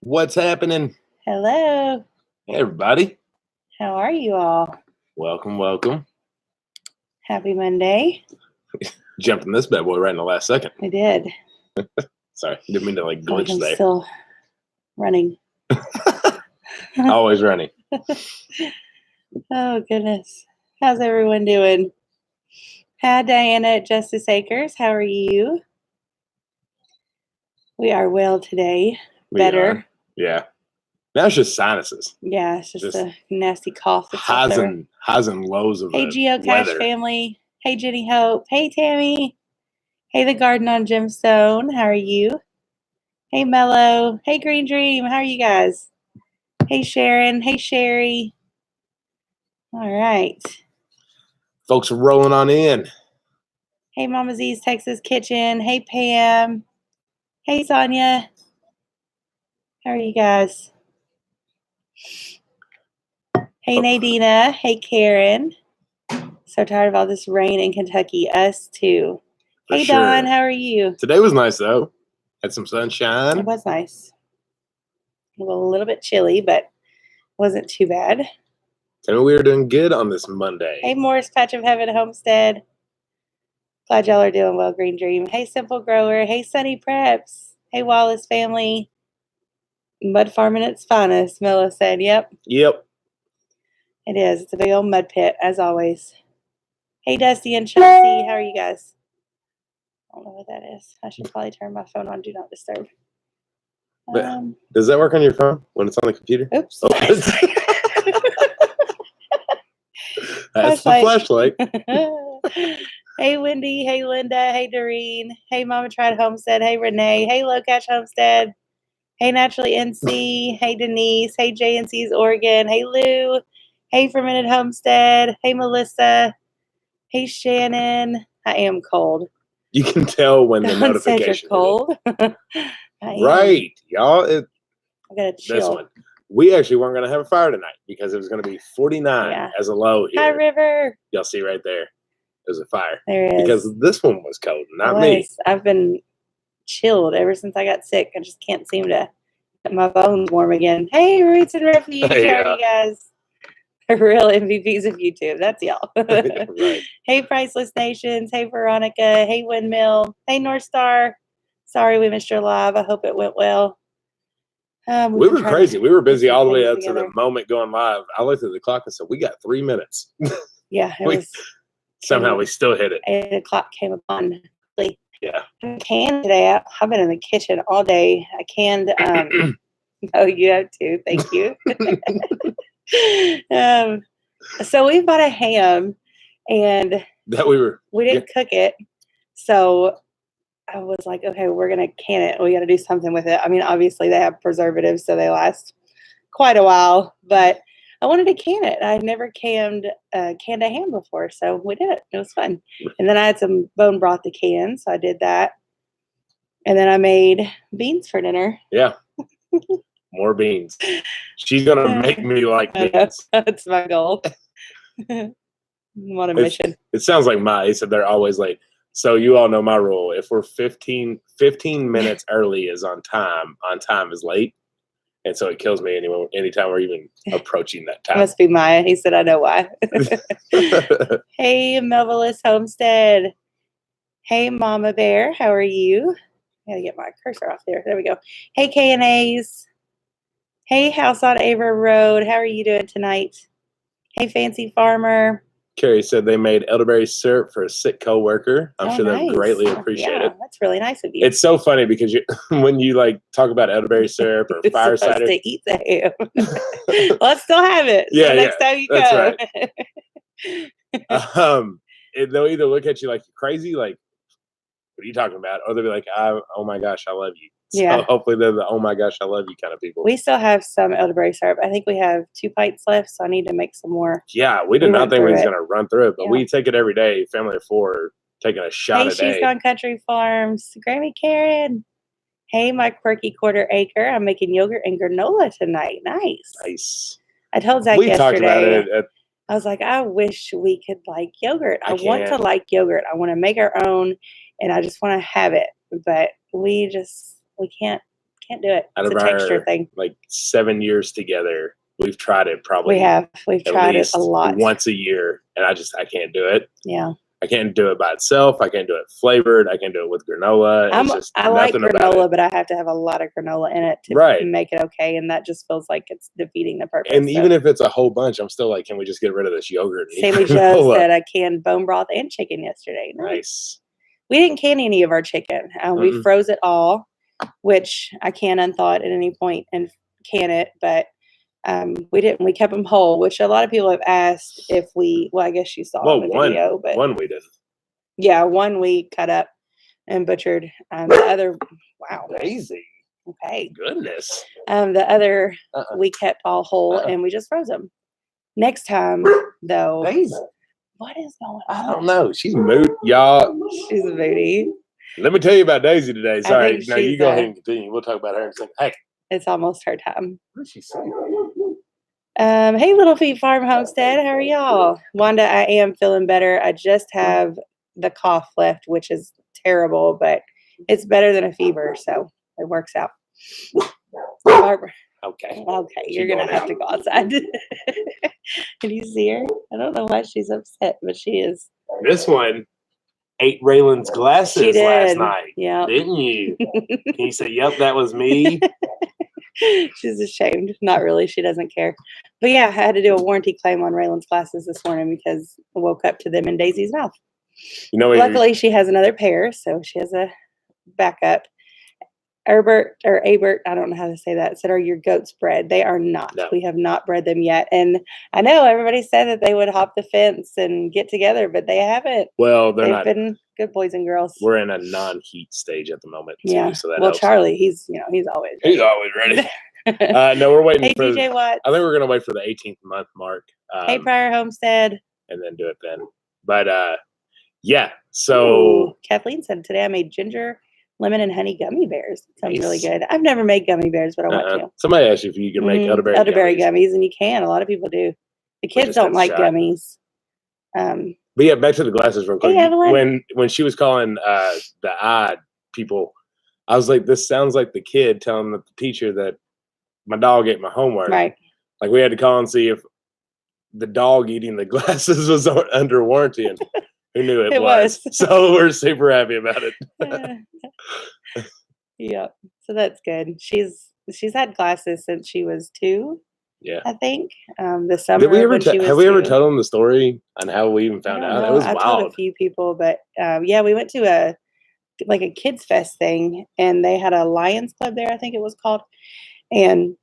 What's happening? Hello. Hey, everybody. How are you all? Welcome. Happy Monday. Jumped in this bad boy right in the last second. I did. Sorry, didn't mean to glitch I'm there. still running. Always running. Oh, goodness. How's everyone doing? Hi, Diana at Justice Acres. How are you? We are well today. Better. Yeah. Now it's just sinuses. Yeah, it's just a nasty cough. Highs and lows of Hey, the Geocache weather. family. Hey, Jenny Hope. Hey, Tammy. Hey, The Garden on Gemstone. How are you? Hey, Mello. Hey, Green Dream. How are you guys? Hey, Sharon. Hey, Sherry. All right. Folks are rolling on in. Hey, Mama Z's Texas Kitchen. Hey, Pam. Hey, Sonia. How are you guys? Hey, Nadina. Hey, Karen. So tired of all this rain in Kentucky. Us too. Hey, sure. Dawn. How are you? Today was nice, though. Had some sunshine. It was nice. A little bit chilly, but wasn't too bad. Tell me we were doing good on this Monday. Hey, Morris Patch of Heaven Homestead. Glad y'all are doing well, Green Dream. Hey, Simple Grower. Hey, Sunny Preps. Hey, Wallace family. Mud farming at its finest, Milla said. Yep. It is. It's a big old mud pit, as always. Hey, Dusty and Chelsea. How are you guys? I don't know what that is. I should probably turn my phone on Do Not Disturb. Does that work on your phone when it's on the computer? Oops. Oh. That's the flashlight. Hey, Wendy. Hey, Linda. Hey, Doreen. Hey, Mama Tried Homestead. Hey, Renee. Hey, Low Catch Homestead. Hey, Naturally NC. Hey, Denise. Hey, JNC's Oregon. Hey, Lou. Hey, Fermented Homestead. Hey, Melissa. Hey, Shannon. I am cold. You can tell when the notification said you're cold. Right, y'all. I gotta chill. This one. We actually weren't going to have a fire tonight because it was going to be 49 as a low here. Hi, River. Y'all see right there. There's a fire. There it is. Because this one was cold, not me. I've been chilled ever since I got sick. I just can't seem to get my bones warm again. Hey, Roots and Refuge. How are you guys? Real MVPs of YouTube. That's y'all. Right. Hey, Priceless Nations. Hey, Veronica. Hey, Windmill. Hey, North Star. Sorry we missed your live. I hope it went well. We were crazy. We were busy all the way up to the moment going live. I looked at the clock and said, we got 3 minutes. Yeah. Somehow we still hit it. 8 o'clock came upon. Yeah. I canned today. I've been in the kitchen all day. I canned. Oh, you have too. Thank you. So we bought a ham, and we didn't cook it. So I was like, okay, we're gonna can it. We got to do something with it. I mean, obviously they have preservatives, so they last quite a while. But I wanted to can it. I'd never canned a ham before, so we did it. It was fun. And then I had some bone broth to can, so I did that. And then I made beans for dinner. Yeah. More beans. She's going to make me like beans. That's my goal. I'm on a mission. It sounds like he said they're always late. So you all know my rule. If we're 15 minutes early is on time is late. And so it kills me anytime we're even approaching that time. Must be Maya. He said, I know why. Hey, Melvillous Homestead. Hey, Mama Bear. How are you? I gotta get my cursor off there. There we go. Hey, K&A's. Hey, House on Avra Road. How are you doing tonight? Hey, Fancy Farmer. Carrie said they made elderberry syrup for a sick co-worker. I'm sure they'll greatly appreciate it. That's really nice of you. It's so funny because when you talk about elderberry syrup or fire cider, to eat the ham. Let's still have it. Yeah, so next time you go. That's right. They'll either look at you like you're crazy, like, what are you talking about? Or they'll be like, oh my gosh, I love you. So hopefully they're the oh my gosh, I love you kind of people. We still have some elderberry syrup. I think we have 2 pints left, so I need to make some more. Yeah, we did not think we was going to run through it, but we take it every day. Family of 4 taking a shot a day. Hey, She's Gone Country Farms. Grammy Karen. Hey, my quirky quarter acre. I'm making yogurt and granola tonight. Nice. I told Zach yesterday. Talked about it. I was like, I wish we could like yogurt. I want to like yogurt. I want to make our own, and I just want to have it. But we can't Can't do it. Out It's of a texture our thing. like 7 years together, we've tried it probably. We have. We've tried it a least lot. once a year, and I can't do it. Yeah. I can't do it by itself. I can't do it flavored. I can't do it with granola. I like granola, but I have to have a lot of granola in it to make it okay, and that just feels like it's defeating the purpose. And even if it's a whole bunch, I'm still like, can we just get rid of this yogurt? Sammy Joe said I canned bone broth and chicken yesterday. Nice. We didn't can any of our chicken. We froze it all, which I can unthaw it at any point and can it, but we didn't. We kept them whole, which a lot of people have asked if we. Well, I guess you saw the video, but one we didn't. Yeah, one we cut up and butchered. The other, wow, amazing. Okay, goodness. The other we kept all whole and we just froze them. Next time, though, Daisy. What is going on? I don't know. She's mood, y'all. She's moody. Let me tell you about Daisy today. Sorry, no, you go ahead and continue. We'll talk about her in a second. Hey, it's almost her time. What did she say? Hey, Little Feet Farm Homestead. How are y'all? Wanda, I am feeling better. I just have the cough left, which is terrible, but it's better than a fever, so it works out. Barbara. Okay. Okay, you're going to have to go outside. Can you see her? I don't know why she's upset, but she is. This one ate Raylan's glasses last night. Yeah. Didn't you? Can you say, yep, that was me? She's ashamed. Not really. She doesn't care. But yeah, I had to do a warranty claim on Raylan's glasses this morning because I woke up to them in Daisy's mouth. You know, luckily, she has another pair, so she has a backup. Herbert or Abert, I don't know how to say that, said, are your goats bred? They are not. No. We have not bred them yet. And I know everybody said that they would hop the fence and get together, but they haven't. Well, they've been good boys and girls. We're in a non-heat stage at the moment, too. Yeah. So that well, helps. Charlie, he's always ready. He's always ready. No, we're waiting for DJ Watts. I think we're going to wait for the 18th month mark. Hey, Pryor Homestead. And then do it then. But yeah, so Kathleen said today I made ginger, lemon, and honey gummy bears. Sounds really good. I've never made gummy bears, but I want to. Somebody asked you if you can make elderberry gummies, and you can. A lot of people do. The kids don't like gummies. But yeah, back to the glasses real quick. When she was calling the odd people, I was like, this sounds like the kid telling the teacher that my dog ate my homework. Right. Like we had to call and see if the dog eating the glasses was under warranty, and who knew it was. So we're super happy about it. Yeah, so that's good. She's had glasses since she was 2. Yeah, I think the summer. Did we ever have we ever told them the story on how we even found out? It was wild. I told a few people, but yeah, we went to a kids fest thing, and they had a Lions Club there, I think it was called, and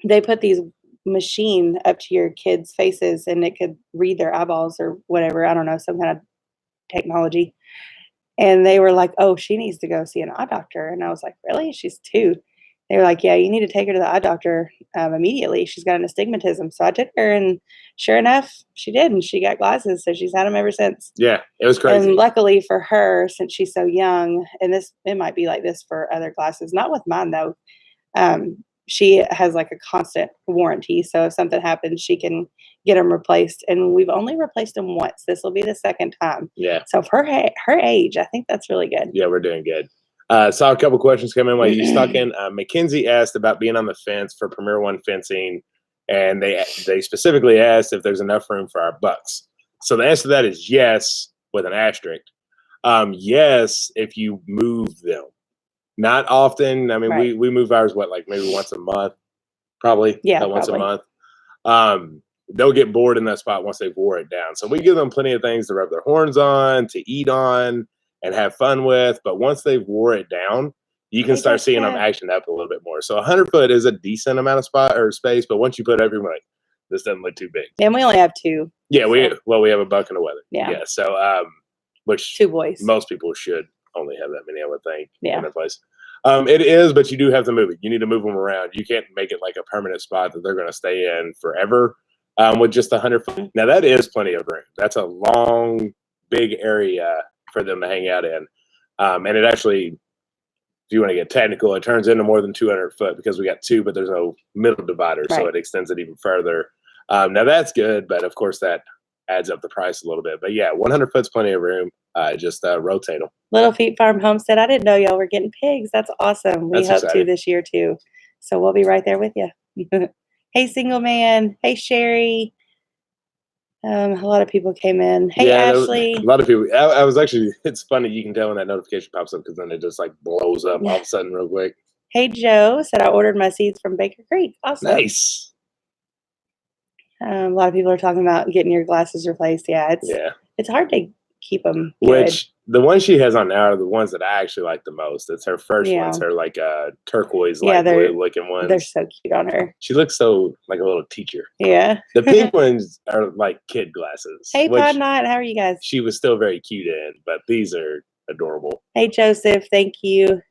they put these machine up to your kids' faces, and it could read their eyeballs or whatever. I don't know, some kind of technology. And they were like, oh, she needs to go see an eye doctor. And I was like, really? She's 2. They were like, yeah, you need to take her to the eye doctor immediately. She's got an astigmatism. So I took her, and sure enough, she did. And she got glasses. So she's had them ever since. Yeah, it was crazy. And luckily for her, since she's so young, and it might be like this for other glasses, not with mine though. She has like a constant warranty. So if something happens, she can get them replaced. And we've only replaced them once. This will be the 2nd time. Yeah. So for her age, I think that's really good. Yeah, we're doing good. Saw a couple questions come in while you stuck in. Mackenzie asked about being on the fence for Premier One fencing, and they specifically asked if there's enough room for our bucks. So the answer to that is yes, with an asterisk. Yes, if you move them. Not often. I mean, we move ours, maybe once a month, probably. Yeah, once a month. They'll get bored in that spot once they've wore it down. So we give them plenty of things to rub their horns on, to eat on, and have fun with. But once they've wore it down, you can start seeing them action up a little bit more. So 100 foot is a decent amount of spot or space. But once you put everyone, this doesn't look too big. And we only have 2. Yeah, we have a buck and a wether. Yeah. So which 2 boys. Most people should only have that many, I would think. Yeah. In a place. It is, but you do have to move it. You need to move them around. You can't make it like a permanent spot that they're going to stay in forever with just 100 foot. Now, that is plenty of room. That's a long, big area for them to hang out in. And it actually, if you want to get technical, it turns into more than 200 foot because we got 2, but there's no middle divider, so it extends it even further. Now, that's good, but of course, that adds up the price a little bit. But yeah, 100 foot's plenty of room. just rotate them. Little Feet Farm Homestead. I didn't know y'all were getting pigs. That's awesome. We hope to this year too. So we'll be right there with you. Hey, Single Man. Hey, Sherry. A lot of people came in. Hey, Ashley. A lot of people. I was actually, it's funny. You can tell when that notification pops up because then it just like blows up all of a sudden real quick. Hey, Joe said I ordered my seeds from Baker Creek. Awesome. Nice. A lot of people are talking about getting your glasses replaced. Yeah, it's hard to keep them good. Which the ones she has on now are the ones that I actually like the most. It's her first ones, her like turquoise light blue looking ones. They're so cute on her. She looks so like a little teacher. Yeah. The pink ones are like kid glasses. Hey, Pod Knot, how are you guys? She was still very cute in, but these are adorable. Hey, Joseph, thank you.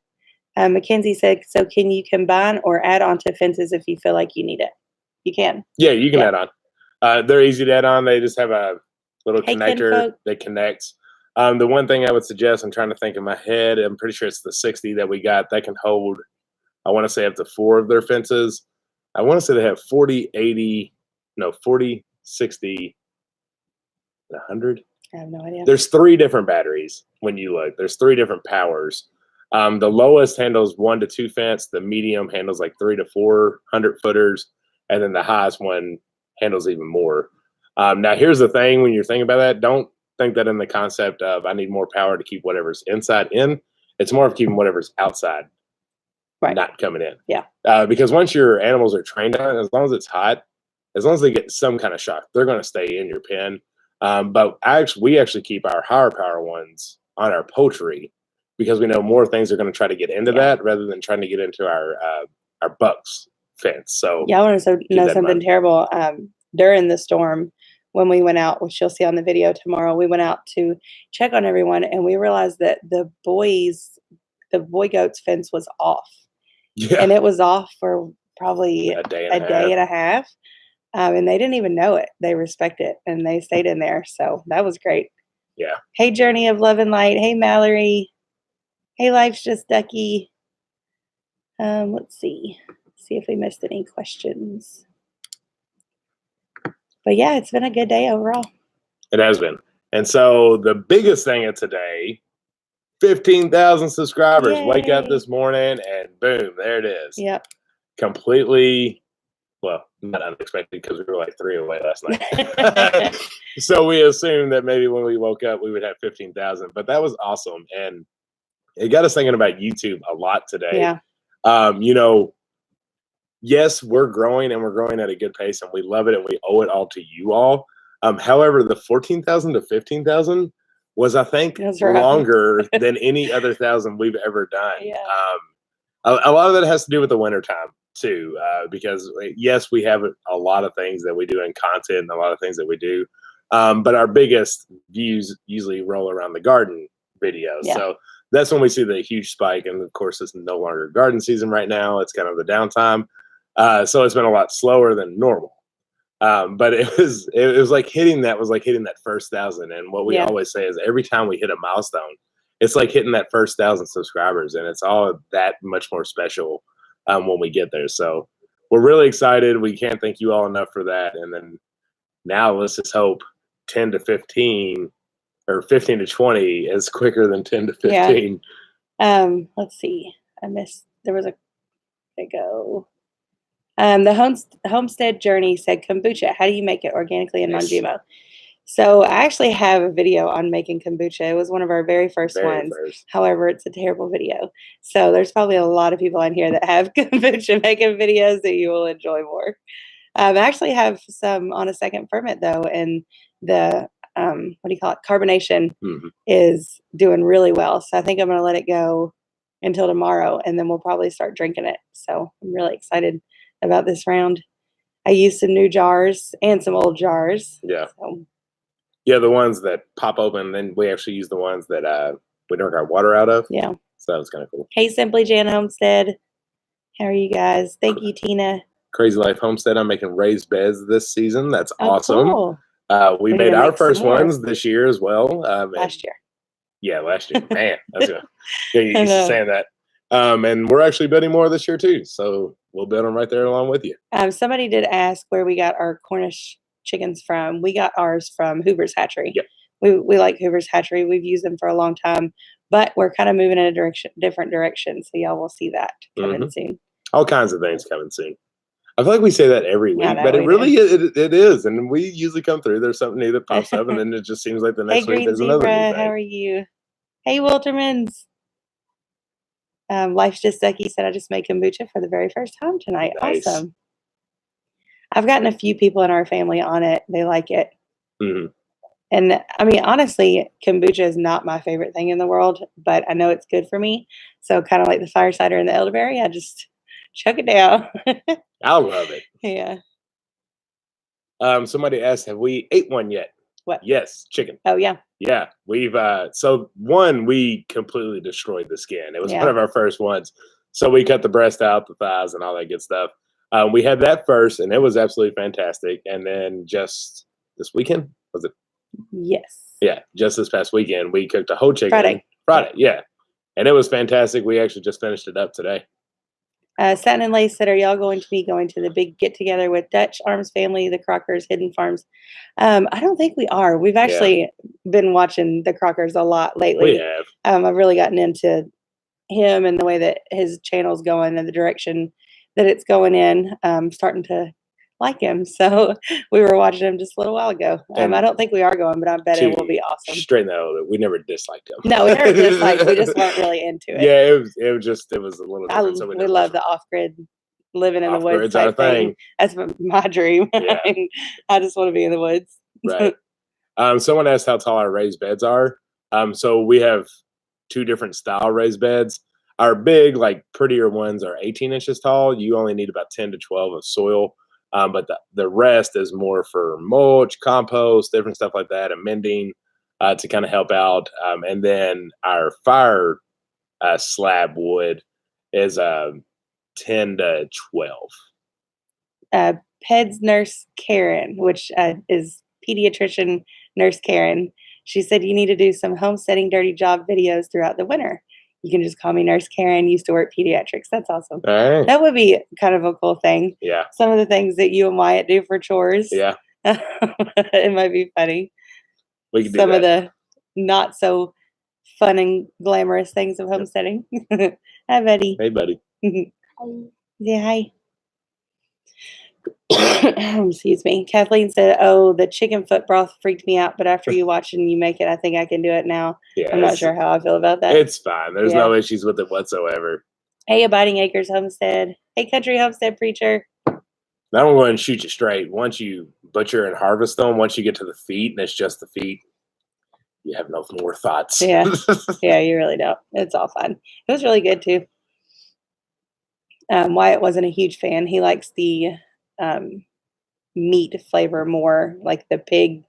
Mackenzie said, so can you combine or add on to fences if you feel like you need it? You can. Yeah, you can add on. They're easy to add on. They just have a little connector that connects. The one thing I would suggest, I'm trying to think in my head, I'm pretty sure it's the 60 that we got that can hold, I want to say up to 4 of their fences. I want to say they have 40, 60, 100. I have no idea. There's 3 different batteries when you look. There's 3 different powers. The lowest handles 1 to 2 fence. The medium handles like 3 to 400 footers. And then the highest one handles even more. Now, here's the thing when you're thinking about that. Don't think that in the concept of I need more power to keep whatever's inside in. It's more of keeping whatever's outside not coming in. Yeah. Because once your animals are trained on it, as long as it's hot, as long as they get some kind of shock, they're going to stay in your pen. But we actually keep our higher power ones on our poultry because we know more things are going to try to get into that rather than trying to get into our bucks fence. So I want to know something terrible. During the storm, when we went out, which you'll see on the video tomorrow, we went out to check on everyone, and we realized that the boy goats fence was off. Yeah. And it was off for probably a day and a half. And they didn't even know it. They respect it, and they stayed in there. So that was great. Yeah. Hey, Journey of Love and Light. Hey, Mallory. Hey, Life's Just Ducky. Let's see if we missed any questions. But yeah, it's been a good day overall. It has been. And so the biggest thing of today, 15,000 subscribers. Yay. Wake up this morning and boom, there it is. Yep. Completely, well, not unexpected because we were like 3 away last night. So we assumed that maybe when we woke up, we would have 15,000. But that was awesome. And it got us thinking about YouTube a lot today. Yeah. Yes, we're growing and we're growing at a good pace and we love it and we owe it all to you all. However, the 14,000 to 15,000 was, I think, longer than any other 1,000 we've ever done. Yeah. A lot of that has to do with the wintertime too, because yes, we have a lot of things that we do in content and a lot of things that we do. But our biggest views usually roll around the garden videos. Yeah. So that's when we see the huge spike. And of course, it's no longer garden season right now. It's kind of the downtime. So it's been a lot slower than normal. But it was like hitting that first 1,000. And what we always say is every time we hit a milestone, it's like hitting that first 1,000 subscribers. And it's all that much more special when we get there. So we're really excited. We can't thank you all enough for that. And then now let's just hope 10 to 15 or 15 to 20 is quicker than 10 to 15. Yeah. Let's see. There was the homestead journey said kombucha. How do you make it organically in non-GMO? So I actually have a video on making kombucha. It was one of our very first ones. However, it's a terrible video. So there's probably a lot of people on here that have kombucha making videos that you will enjoy more. I actually have some on a second ferment though, and the carbonation is doing really well. So I think I'm going to let it go until tomorrow, and then we'll probably start drinking it. So I'm really excited about this round. I used some new jars and some old jars. Yeah. So. Yeah, the ones that pop open, then we actually use the ones that we drink our water out of. Yeah. So that was kind of cool. Hey, Simply Jan Homestead. How are you guys? Thank you, Tina. Crazy Life Homestead. I'm making raised beds this season. That's awesome. Cool. We made our first ones this year as well. Last year. Yeah, last year. Man, that's good. Yeah, you used to saying that. And we're actually building more this year too. So we'll build them right there along with you. Somebody did ask where we got our Cornish chickens from. We got ours from Hoover's Hatchery. Yep. we like Hoover's Hatchery. We've used them for a long time, but we're kind of moving in a different direction. So y'all will see that coming soon. All kinds of things coming soon. I feel like we say that every week, but it is. And we usually come through. There's something new that pops up, and then it just seems like the next week there's another new thing. How are you? Hey, Wiltermans. Life's Just Ducky said, I just made kombucha for the very first time tonight. Nice. Awesome. I've gotten a few people in our family on it. They like it. And I mean, honestly, kombucha is not my favorite thing in the world, but I know it's good for me. So kind of like the fire cider and the elderberry, I just chuck it down. I love it. Yeah. Somebody asked, have we ate one yet? What? Yes, chicken. Oh, yeah. Yeah, we've so one, we completely destroyed the skin. It was one of our first ones. So we cut the breast out, the thighs, and all that good stuff. We had that first, and it was absolutely fantastic. And then just this weekend, was it? Yes. Yeah, just this past weekend, we cooked a whole chicken. Friday, yeah. And it was fantastic. We actually just finished it up today. Satin and Lace said, are y'all going to be going to the big get-together with Dutch Arms family, the Crockers, Hidden Farms? I don't think we are. We've actually been watching the Crockers a lot lately. We have. I've really gotten into him and the way that his channel's going and the direction that it's going in. Starting to like him. So we were watching him just a little while ago. I don't think we are going, but I bet it will be awesome. Straighten that out. We never disliked him. No, we never disliked. We just weren't really into it. Yeah, it was a little different. So we love the off-grid living in the woods type thing. That's my dream. Yeah. I just want to be in the woods. Right. Someone asked how tall our raised beds are. So we have 2 different style raised beds. Our big, like prettier ones are 18 inches tall. You only need about 10 to 12 of soil. But the rest is more for mulch, compost, different stuff like that, and mending to kind of help out. And then our fire slab wood is 10 to 12. Ped's nurse Karen, which is pediatrician nurse Karen, she said you need to do some homesteading dirty job videos throughout the winter. You can just call me Nurse Karen. Used to work pediatrics. That's awesome. Right. That would be kind of a cool thing. Yeah. Some of the things that you and Wyatt do for chores. Yeah. It might be funny. We could do some of the not so fun and glamorous things of homesteading. Hi, buddy. Hey, buddy. Yeah, hi. Excuse me. Kathleen said, oh, the chicken foot broth freaked me out, but after you watch and you make it, I think I can do it now. Yeah, I'm not sure how I feel about that. It's fine. There's no issues with it whatsoever. Hey, Abiding Acres Homestead. Hey, Country Homestead Preacher. Now I'm going to shoot you straight. Once you butcher and harvest them, once you get to the feet and it's just the feet, you have no more thoughts. Yeah. Yeah, you really don't. It's all fun. It was really good too. Wyatt wasn't a huge fan. He likes the meat flavor more, like the pig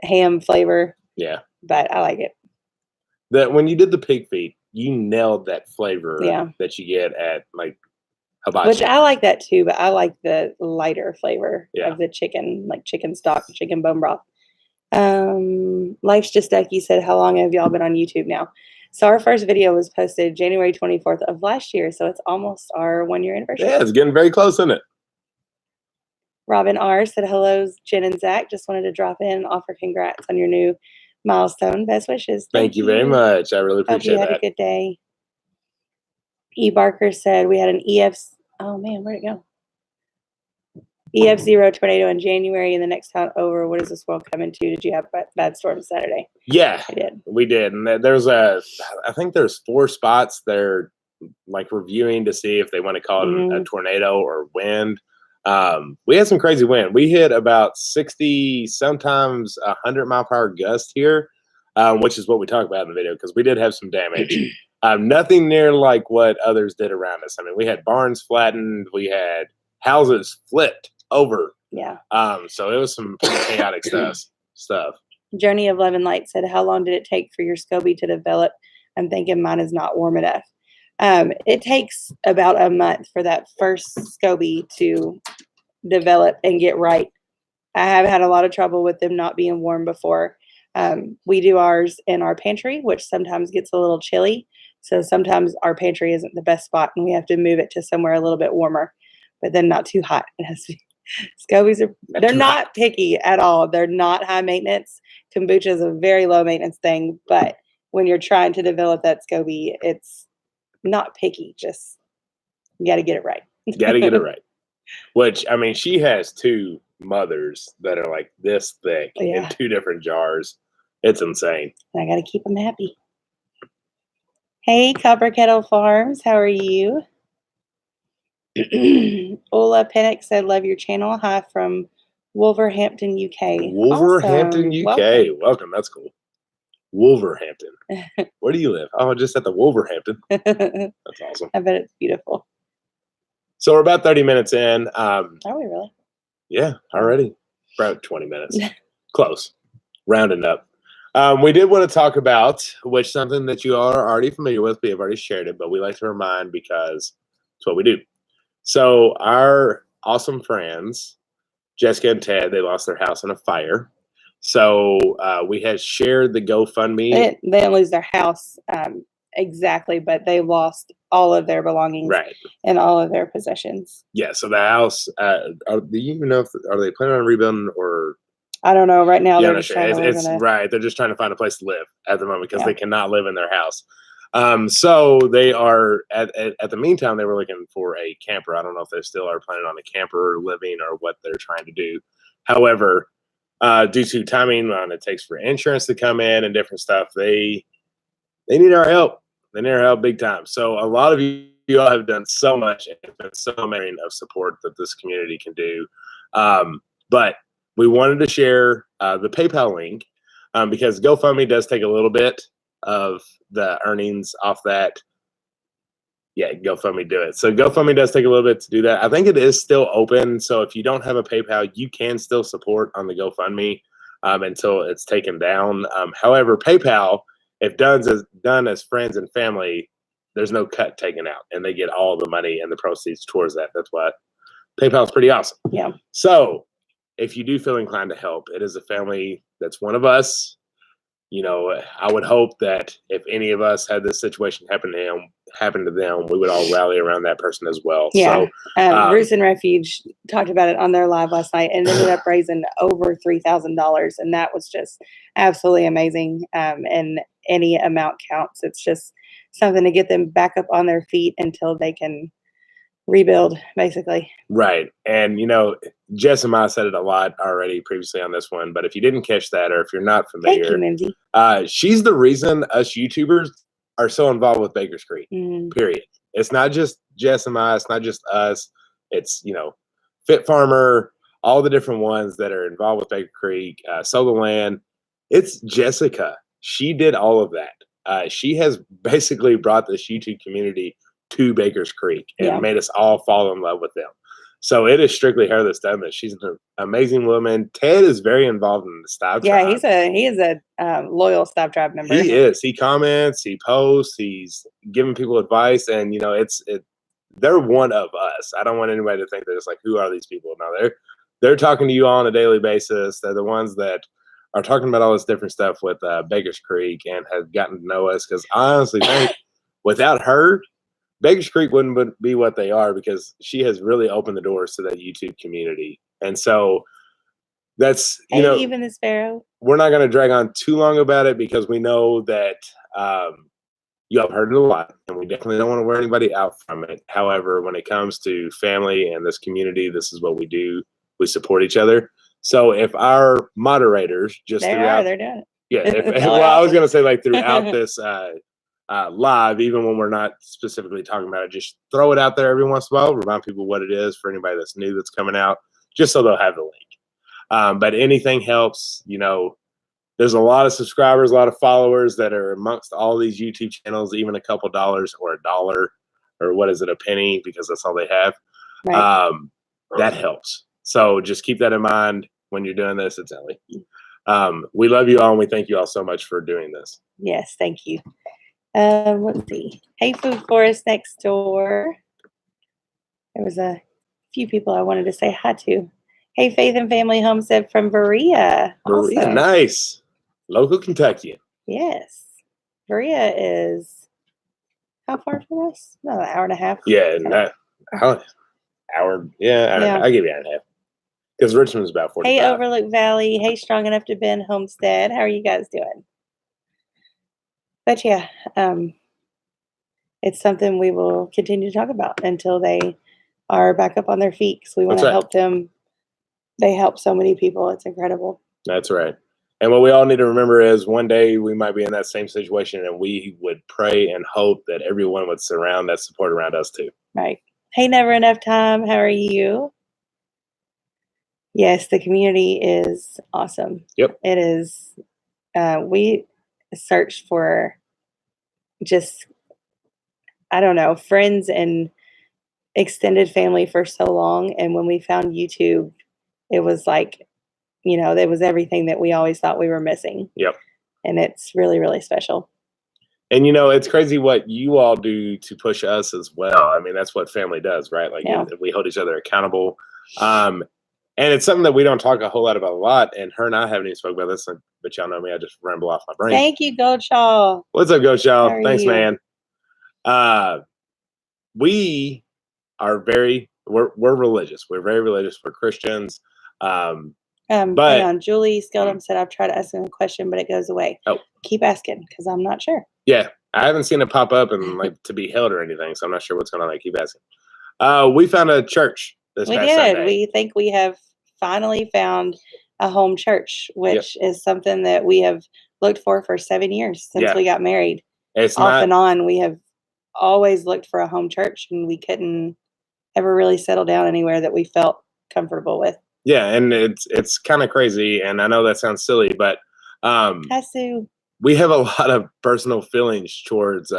ham flavor. Yeah. But I like it. When you did the pig feet, you nailed that flavor that you get at like hibachi. Which I like that too, but I like the lighter flavor of the chicken, like chicken stock, chicken bone broth. Life's Just Ducky said, how long have y'all been on YouTube now? So our first video was posted January 24th of last year. So it's almost our 1-year anniversary. Yeah, it's getting very close, isn't it? Robin R. said, hello, Jen and Zach. Just wanted to drop in and offer congrats on your new milestone. Best wishes. Thank you very much. I really appreciate that. Hope you had a good day. E. Barker said, we had an oh man, where'd it go? EF0 tornado in January and the next town over. What is this world coming to? Did you have bad storm Saturday? Yeah, I did. We did. And I think there's 4 spots they're like reviewing to see if they want to call it a tornado or wind. We had some crazy wind. We hit about 60, sometimes 100-mile-per-hour gust here, which is what we talked about in the video because we did have some damage. Nothing near like what others did around us. I mean, we had barns flattened. We had houses flipped over. Yeah. So it was some pretty chaotic stuff. Journey of Love and Light said, how long did it take for your SCOBY to develop? I'm thinking mine is not warm enough. It takes about a month for that first SCOBY to develop and get right. I have had a lot of trouble with them not being warm before. We do ours in our pantry, which sometimes gets a little chilly. So sometimes our pantry isn't the best spot and we have to move it to somewhere a little bit warmer, but then not too hot. It has to be Scobies they're not picky at all. They're not high maintenance. Kombucha is a very low maintenance thing, but when you're trying to develop that SCOBY, it's not picky. Just you got to get it right. Got to get it right. Which, I mean, she has 2 mothers that are like this thick in 2 different jars. It's insane. I got to keep them happy. Hey, Copper Kettle Farms, how are you? Ola Pennick said, love your channel. Hi from Wolverhampton, UK. Wolverhampton, UK. Welcome. That's cool. Wolverhampton. Where do you live? Oh, just at the Wolverhampton. That's awesome. I bet it's beautiful. So we're about 30 minutes in. Are we really? Yeah, already. About 20 minutes. Close. Rounding up. We did want to talk about, which something that you are already familiar with. We have already shared it, but we like to remind because it's what we do. So our awesome friends, Jessica and Ted, they lost their house in a fire. So we had shared the GoFundMe. They didn't lose their house exactly, but they lost all of their belongings and all of their possessions. Yeah, so the house, do you even know if are they planning on rebuilding or? I don't know. Right now, yeah, they're just trying to live in right. They're just trying to find a place to live at the moment because they cannot live in their house. So they are at the meantime, they were looking for a camper. I don't know if they still are planning on a camper living or what they're trying to do. However, due to timing on it takes for insurance to come in and different stuff, they need our help. They need our help big time. So a lot of you all have done so much and been so amazing of support that this community can do. But we wanted to share the PayPal link because GoFundMe does take a little bit of the earnings off that. Yeah, GoFundMe do it. So GoFundMe does take a little bit to do that. I think it is still open. So if you don't have a PayPal, you can still support on the GoFundMe until it's taken down. However, PayPal, if done as friends and family, there's no cut taken out, and they get all the money and the proceeds towards that. That's why PayPal is pretty awesome. Yeah. So if you do feel inclined to help, it is a family that's one of us. You know, I would hope that if any of us had this situation happen to them, we would all rally around that person as well. Yeah. So, Roots and Refuge talked about it on their live last night and ended up raising over $3,000. And that was just absolutely amazing. And any amount counts. It's just something to get them back up on their feet until they can rebuild, basically. Right. And, you know, Jess and I said it a lot already previously on this one, but if you didn't catch that or if you're not familiar, thank you, Mimsy. She's the reason us YouTubers are so involved with Baker's Creek, period. It's not just Jess and I, it's not just us. It's, you know, Fit Farmer, all the different ones that are involved with Baker Creek, Solar Land. It's Jessica. She did all of that. She has basically brought this YouTube community to Baker's Creek and made us all fall in love with them. So it is strictly her that's done this. She's an amazing woman. Ted is very involved in the Stab Tribe. He is a loyal Stab Tribe member. He is. He comments, he posts, he's giving people advice, and you know, they're one of us. I don't want anybody to think that it's like, who are these people? No, they're talking to you all on a daily basis. They're the ones that are talking about all this different stuff with Baker's Creek and have gotten to know us. Because I honestly think without her, Baker's Creek wouldn't be what they are because she has really opened the doors to that YouTube community. And so that's, you know, even the sparrow. We're not going to drag on too long about it because we know that you have heard it a lot and we definitely don't want to wear anybody out from it. However, when it comes to family and this community, this is what we do. We support each other. So if our moderators just they're doing it. Yeah. Well, I was going to say like throughout this live, even when we're not specifically talking about it, just throw it out there every once in a while, remind people what it is for anybody that's new that's coming out, just so they'll have the link. But anything helps. You know, there's a lot of subscribers, a lot of followers that are amongst all these YouTube channels, even a couple dollars or $1 or what is it, a penny, because that's all they have. Right. That helps. So just keep that in mind when you're doing this. It's Ellie. We love you all and we thank you all so much for doing this. Yes, thank you. Let's see. Hey, Food Forest next door. There was a few people I wanted to say hi to. Hey, Faith and Family Homestead from Berea. Berea, nice. Local Kentuckian. Yes. Berea is how far from us? About an hour and a half. Yeah, hour. Yeah, I give you an hour and a half. Because Richmond's about 45. Hey, Overlook Valley. Hey, Strong Enough to Bend Homestead. How are you guys doing? But yeah, it's something we will continue to talk about until they are back up on their feet. Because we want to help them. They help so many people. It's incredible. That's right. And what we all need to remember is one day we might be in that same situation, and we would pray and hope that everyone would surround that support around us too. Right. Hey, Never Enough Time. How are you? Yes, the community is awesome. Yep. It is. We searched for just, I don't know, friends and extended family for so long. And when we found YouTube, it was like, it was everything that we always thought we were missing. Yep. And it's really, really special. And, it's crazy what you all do to push us as well. I mean, that's what family does, right? Like we hold each other accountable. And it's something that we don't talk a whole lot about a lot. And her and I haven't even spoke about this, but y'all know me. I just ramble off my brain. Thank you, Goldshaw. What's up, Goldshaw? Thanks, man. We are we're religious. We're very religious. We're Christians. But hang on. Julie Skeldum said, I've tried asking a question, but it goes away. Oh. Keep asking, because I'm not sure. Yeah. I haven't seen it pop up and to be held or anything, so I'm not sure what's going on. I keep asking. We found a church this past Sunday. We think we have finally found a home church, which is something that we have looked for 7 years since we got married. It's off and on. We have always looked for a home church, and we couldn't ever really settle down anywhere that we felt comfortable with. Yeah, and it's kind of crazy, and I know that sounds silly, but we have a lot of personal feelings towards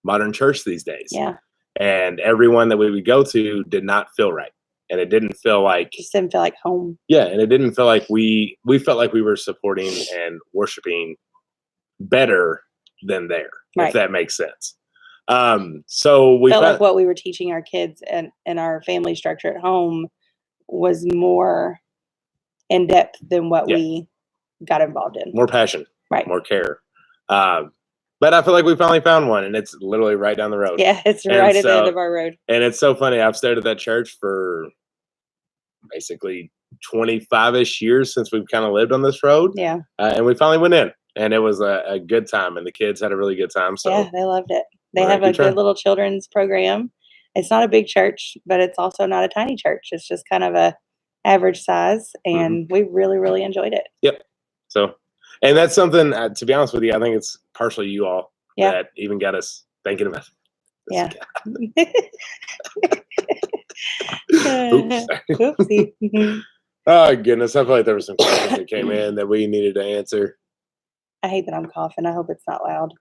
modern church these days. Yeah. And everyone that we would go to did not feel right. And it didn't feel like... Just didn't feel like home. Yeah, and it didn't feel like we felt like we were supporting and worshiping better than there, if that makes sense. So we felt like what we were teaching our kids and our family structure at home was more in depth than what we got involved in. More passion. Right. More care. But I feel like we finally found one, and it's literally right down the road. Yeah, it's right at the end of our road. And it's so funny. I've stayed at that church for basically 25-ish years since we've kind of lived on this road. Yeah. And we finally went in, and it was a good time, and the kids had a really good time. So yeah, they loved it. They have a good little children's program. It's not a big church, but it's also not a tiny church. It's just kind of a average size, and we really, really enjoyed it. Yep. So... And that's something, to be honest with you, I think it's partially you all that even got us thinking about it. Yeah. Oops. Oopsie. Oh, goodness. I feel like there were some questions that came in that we needed to answer. I hate that I'm coughing. I hope it's not loud.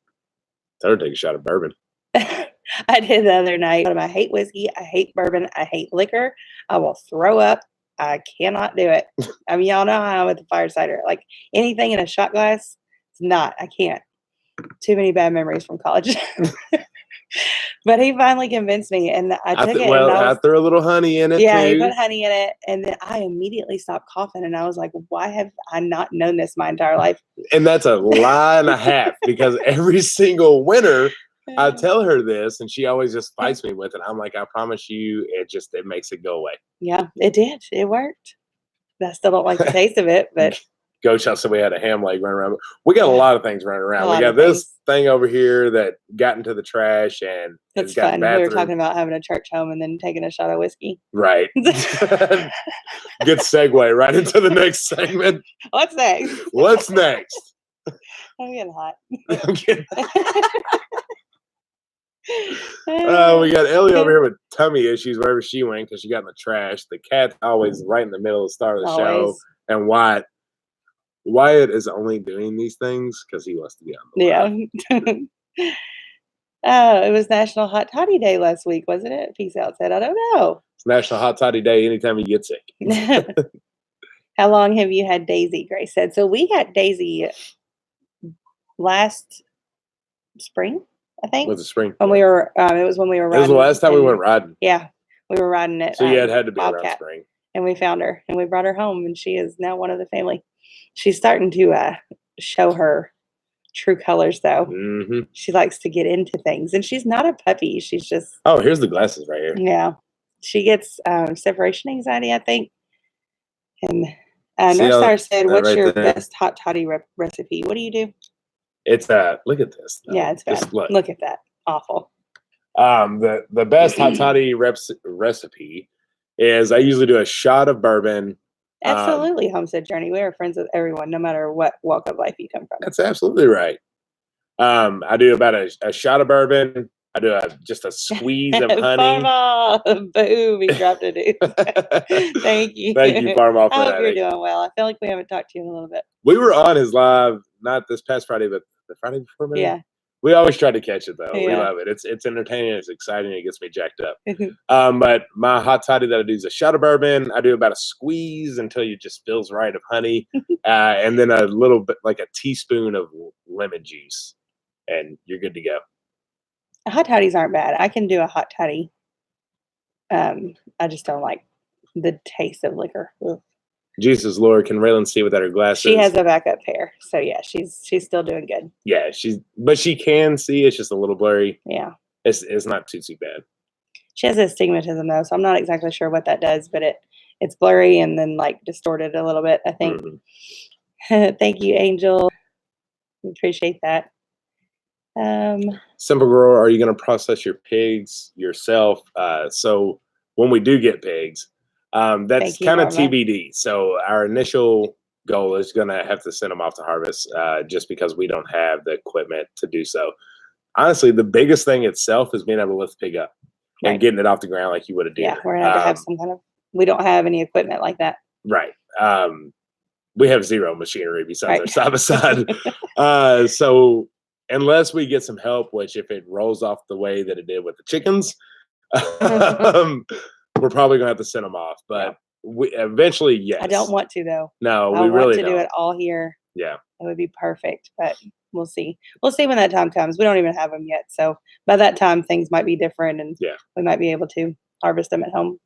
Tell her to take a shot of bourbon. I did the other night. I hate whiskey. I hate bourbon. I hate liquor. I will throw up. I cannot do it. I mean, y'all know how I am with the fire cider. Like anything in a shot glass, it's not. I can't. Too many bad memories from college. But he finally convinced me, and I took it. Well, I threw a little honey in it. Yeah, too. He put honey in it, and then I immediately stopped coughing, and I was like, "Why have I not known this my entire life?" And that's a lie and a half, because every single winter I tell her this, and she always just fights me with it. I'm like, I promise you, it makes it go away. Yeah, it did. It worked. I still don't like the taste of it, but. Go shot. So we had a ham leg running around. We got a lot of things running around. We got this thing over here that got into the trash, and it's fun. We were talking about having a church home and then taking a shot of whiskey. Right. Good segue right into the next segment. What's next? What's next? I'm getting hot. We got Ellie over here with tummy issues wherever she went because she got in the trash. The cat's always right in the middle of the start of the show. And Wyatt is only doing these things because he wants to be on the live. Oh, it was National Hot Toddy Day last week, wasn't it? Peace out said, I don't know. It's National Hot Toddy Day anytime you get sick. How long have you had Daisy? Grace said. So we got Daisy last spring, I think. Was it spring? When we were, it was when we were riding. It was the last time we went riding. Yeah, we were riding it. So yeah, it had to be around spring. And we found her, and we brought her home, and she is now one of the family. She's starting to show her true colors, though. Mm-hmm. She likes to get into things, and she's not a puppy. She's just... Oh, here's the glasses right here. Yeah. She gets separation anxiety, I think. And North Star said, "What's your best hot toddy recipe? What do you do?" It's look at this. Though. Yeah, it's bad. Just look at that. Awful. The best hot toddy recipe is I usually do a shot of bourbon. Absolutely, homestead journey. We are friends with everyone, no matter what walk of life you come from. That's absolutely right. I do about a shot of bourbon. I do just a squeeze of honey. Boom! He dropped a dude. Thank you. Thank you, Farmall. I hope you're doing well. I feel like we haven't talked to you in a little bit. We were on his live, not this past Friday, but the Friday before. Maybe? Yeah. We always try to catch it though. Yeah. We love it. It's entertaining. It's exciting. It gets me jacked up. But my hot toddy that I do is a shot of bourbon. I do about a squeeze until it just feels right of honey, and then a little bit, like a teaspoon of lemon juice, and you're good to go. Hot toddies aren't bad. I can do a hot toddy. I just don't like the taste of liquor. Ugh. Jesus Lord, can Raylan see without her glasses? She has a backup pair, so yeah, she's still doing good. Yeah, but she can see. It's just a little blurry. Yeah, it's not too bad. She has astigmatism though, so I'm not exactly sure what that does, but it's blurry and then like distorted a little bit, I think. Thank you, Angel. We appreciate that. Simple Grower, are you going to process your pigs yourself? So when we do get pigs, that's kind of TBD. So our initial goal is going to have to send them off to harvest just because we don't have the equipment to do so. Honestly, the biggest thing itself is being able to lift the pig up and getting it off the ground like you would a deer. Yeah, we're going to have some kind of, we don't have any equipment like that. Right. We have zero machinery besides our side-by-side. So unless we get some help, which if it rolls off the way that it did with the chickens, we're probably gonna have to send them off. But we eventually, yes. I don't want to though. No, we really don't. Do it all here. Yeah, it would be perfect, but we'll see. We'll see when that time comes. We don't even have them yet, so by that time things might be different, and we might be able to harvest them at home.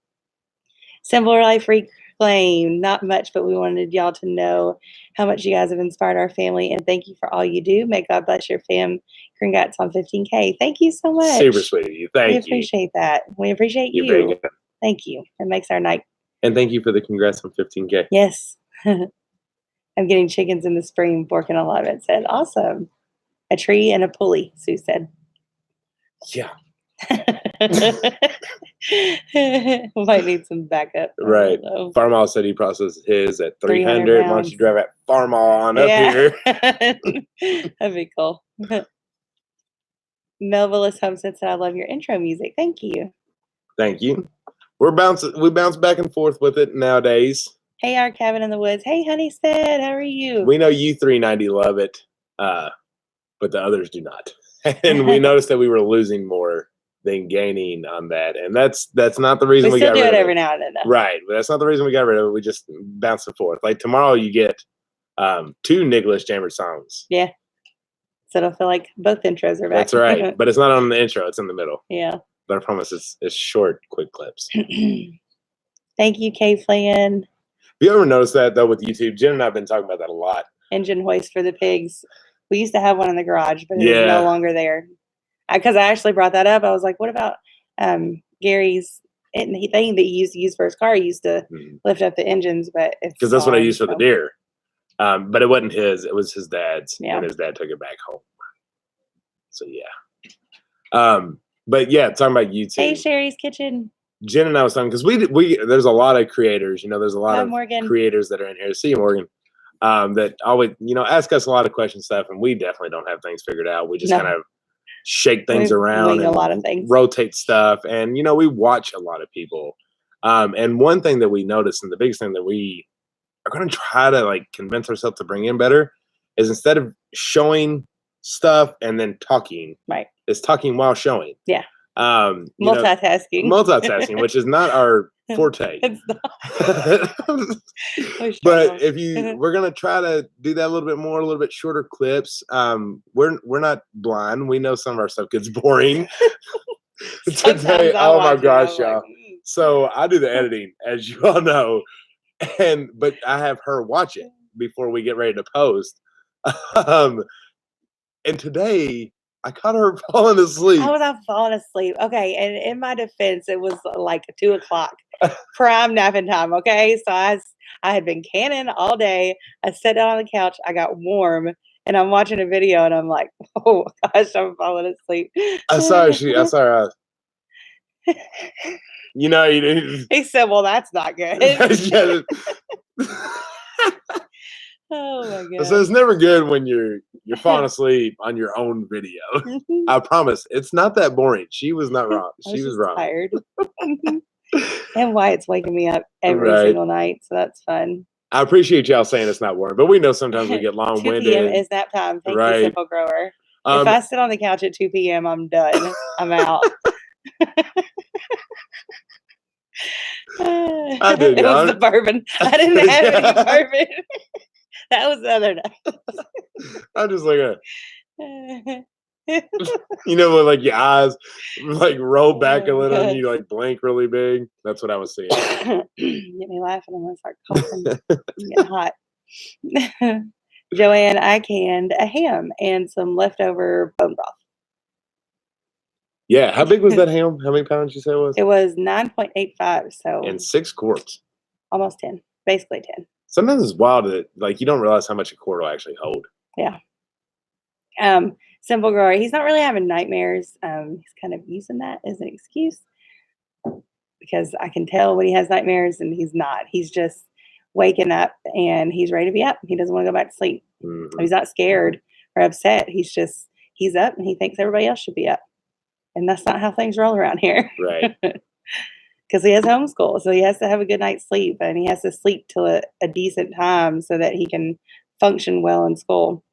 Simpler Life Reclaim, not much, but we wanted y'all to know how much you guys have inspired our family, and thank you for all you do. May God bless your fam. Congrats on 15K. Thank you so much. Super sweet of you. Thank you. We appreciate that. We appreciate you. Very good. Thank you. It makes our night. And thank you for the congrats on 15K. Yes. I'm getting chickens in the spring, working on a lot of it. Said, awesome. A tree and a pulley, Sue said. Yeah. Might need some backup. Right. Farmall said he processed his at 300. Why don't you drive at Farmall on up here? That'd be cool. Melville Homestead said, I love your intro music. Thank you. Thank you. We bounce back and forth with it nowadays. Hey, our cabin in the woods. Hey, Honeystead, how are you? We know you 390 love it, but the others do not. And we noticed that we were losing more than gaining on that, and that's not the reason we got rid of it. We still do it every now and then, though. Right, but that's not the reason we got rid of it. We just bounce and forth. Like tomorrow, you get 2 Nicholas Jammer songs. Yeah, so it'll feel like both intros are back. That's right, but it's not on the intro; it's in the middle. Yeah, but I promise it's short, quick clips. Thank you, Kay Flynn. Have you ever noticed that though with YouTube? Jen and I have been talking about that a lot. Engine hoist for the pigs. We used to have one in the garage, but it's no longer there. Because I actually brought that up. I was like, what about Gary's thing that he used to use for his car? He used to lift up the engines, but it's because that's what I used for the deer. But it wasn't his; it was his dad's, and his dad took it back home. So yeah. But yeah, talking about YouTube. Hey, Sherry's Kitchen. Jen and I was talking because we there's a lot of creators. There's a lot of creators that are in here. See you, Morgan. That always ask us a lot of questions stuff, and we definitely don't have things figured out. We just kind of shake things around and a lot of things. Rotate stuff, and we watch a lot of people. And one thing that we noticed, and the biggest thing that we are going to try to convince ourselves to bring in better, is instead of showing stuff and then talking, is talking while showing. Yeah. Multitasking, which is not our forte. It's not. But we're gonna try to do that a little bit more, a little bit shorter clips. We're not blind. We know some of our stuff gets boring. Today, oh my gosh, y'all. So I do the editing, as you all know, but I have her watch it before we get ready to post. And today I caught her falling asleep. How was I falling asleep? Okay, and in my defense, it was like 2:00, prime napping time. Okay, so I had been canning all day. I sat down on the couch. I got warm, and I'm watching a video, and I'm like, oh gosh, I'm falling asleep. I saw her. You know, you didn't. He said, well, that's not good. Oh my god. So it's never good when you're falling asleep on your own video. I promise. It's not that boring. She was not wrong. She was wrong. Tired. And Wyatt's waking me up every single night, so that's fun. I appreciate y'all saying it's not boring, but we know sometimes we get long-winded. 2 p.m. is nap time. Thank you, Simple Grower. If I sit on the couch at 2 p.m., I'm done. I'm out. I did. It was the bourbon. I didn't have any bourbon. That was the other night. I'm just like you know, when like your eyes like roll back a little and you like blink really big. That's what I was seeing. Get me laughing. I'm gonna start coughing. I'm getting hot. Joanne, I canned a ham and some leftover bone broth. Yeah, how big was that ham? How many pounds you say it was? It was 9.85, so and 6 quarts. Almost 10, basically 10. Sometimes it's wild that like you don't realize how much a quart will actually hold. Yeah. Simple Grower, he's not really having nightmares. He's kind of using that as an excuse because I can tell when he has nightmares and he's not. He's just waking up and he's ready to be up. He doesn't want to go back to sleep. Mm-hmm. He's not scared or upset. He's up and he thinks everybody else should be up. And that's not how things roll around here. Right. Because he has homeschool, so he has to have a good night's sleep, and he has to sleep till a decent time so that he can function well in school.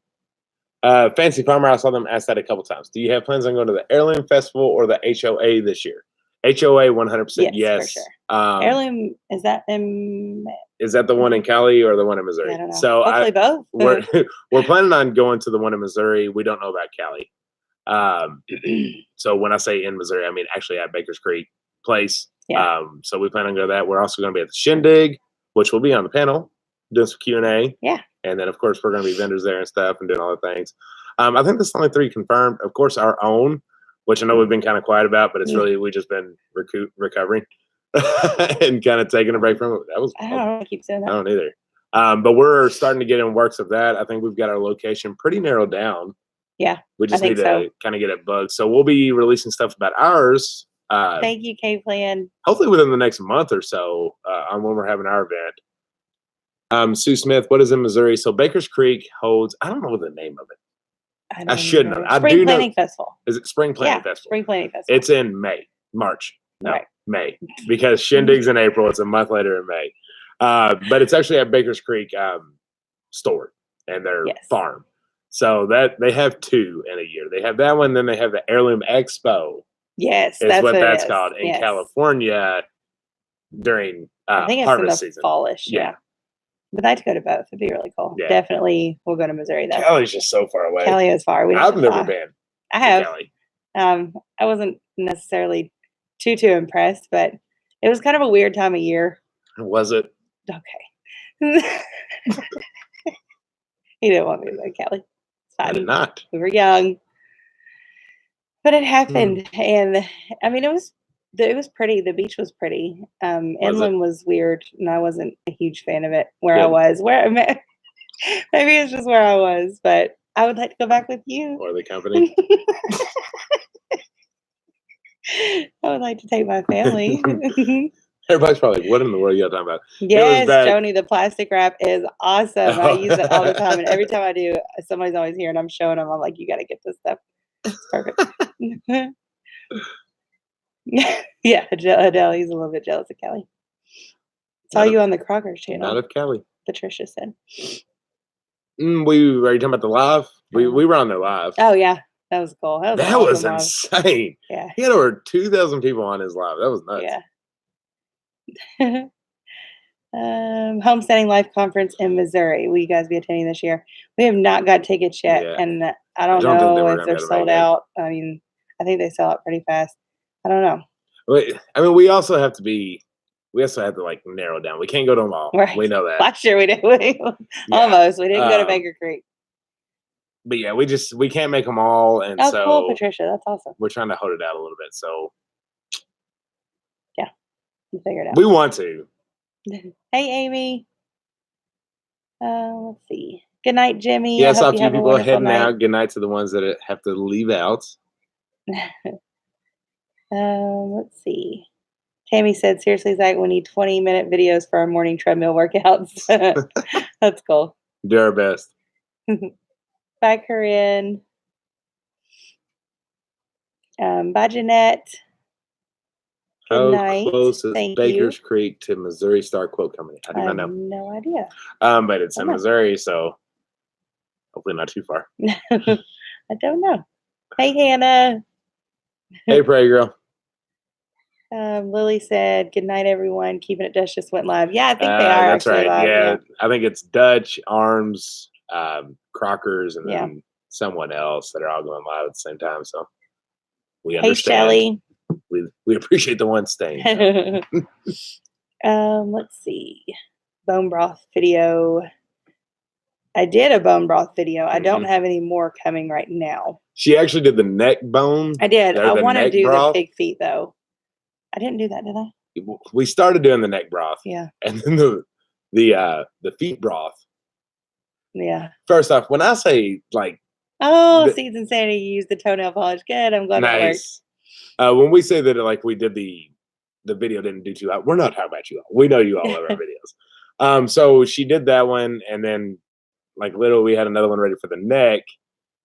Fancy Farmer, I saw them ask that a couple times. Do you have plans on going to the Heirloom Festival or the HOA this year? HOA 100% yes. For sure. Heirloom, is that the one in Cali or the one in Missouri? I don't know. So hopefully both. We're planning on going to the one in Missouri. We don't know about Cali. So when I say in Missouri, I mean actually at Baker's Creek place. Yeah. So we plan on going to that. We're also going to be at the Shindig, which will be on the panel, doing some Q&A. Yeah. And then, of course, we're going to be vendors there and stuff and doing all the things. I think there's only 3 confirmed. Of course, our own, which I know we've been kind of quiet about, but it's really, we've just been recovering and kind of taking a break from it. I don't know. I keep saying that. I don't either. But we're starting to get in works of that. I think we've got our location pretty narrowed down. Yeah. We just need to kind of get it bugged. So we'll be releasing stuff about ours. Thank you, K-Plan. Hopefully within the next month or so on when we're having our event. Sue Smith, what is in Missouri? So Baker's Creek holds, I don't know the name of it. I should know. Spring Planting Festival. Is it Spring Planting Festival? Spring Planting Festival. It's in March. No, May. Because Shindig's in April. It's a month later in May. But it's actually at Baker's Creek store and their farm. So that they have 2 in a year. They have that one, then they have the Heirloom Expo. Yes, that's what that's called in California during I think it's harvest in the season. Fallish, yeah. But I'd go to both. It'd be really cool. Yeah. Definitely, we'll go to Missouri though. Cali's just so far away. Cali is far. I've never been. I have. Cali. I wasn't necessarily too impressed, but it was kind of a weird time of year. Was it? Okay. He didn't want me to go to Cali. I did not. We were young. But it happened, and I mean, it was pretty. The beach was pretty. Inland was weird, and I wasn't a huge fan of it. I was, maybe it's just where I was, but I would like to go back with you or the company. I would like to take my family. Everybody's probably like, "What in the world are you talking about?" Yes, Joni, the plastic wrap is awesome. I use it all the time, and every time I do, somebody's always here, and I'm showing them. I'm like, "You got to get this stuff." It's perfect. Yeah, Adele, he's a little bit jealous of Kelly. Saw you on the Crocker channel. Not of Kelly. Patricia said. Are you talking about the live? We were on there live. Oh yeah, that was cool. That was insane. Yeah, he had over 2,000 people on his live. That was nuts. Yeah. Homesteading Life Conference in Missouri. Will you guys be attending this year? We have not got tickets yet, and I don't know if they're sold out. I mean, I think they sell out pretty fast. I don't know. I mean, we also have to like narrow down. We can't go to them all. Right. We know that. Last year we did. Almost. We didn't go to Baker Creek. But yeah, we can't make them all, and so cool, Patricia. That's awesome. We're trying to hold it out a little bit. So yeah, you figure it out. We want to. Hey, Amy. Let's see. Good night, Jimmy. Yeah, I saw a you few have people heading night. out. Good night to the ones that have to leave out. Let's see. Tammy said, seriously, Zach, we need 20-minute videos for our morning treadmill workouts. That's cool. Do our best. Bye, Corinne. Bye, Jeanette. Good night. How close is Thank Baker's you. Creek to Missouri Star Quote Company? I do not know. No idea. But it's in Missouri, so hopefully not too far. I don't know. Hey, Hannah. Hey, Pray Girl. Lily said, good night, everyone. Keeping It Dutch just went live. Yeah, I think they are. That's right. Live. Yeah, I think it's Dutch, Arms, Crockers, and then someone else that are all going live at the same time. So we understand. Hey, Shelly. We appreciate the one staying. Let's see. Bone broth video. I did a bone broth video. I don't have any more coming right now. She actually did the neck bone. I did. I want to do the pig feet though. I didn't do that, did I? We started doing the neck broth. Yeah. And then the feet broth. Yeah. First off, when I say like Seeds Insanity, you use the toenail polish. Good. I'm glad it worked. When we say that like we did the video didn't do too well, we're not talking about you all. We know you all love our videos. So she did that one, and then like literally we had another one ready for the neck,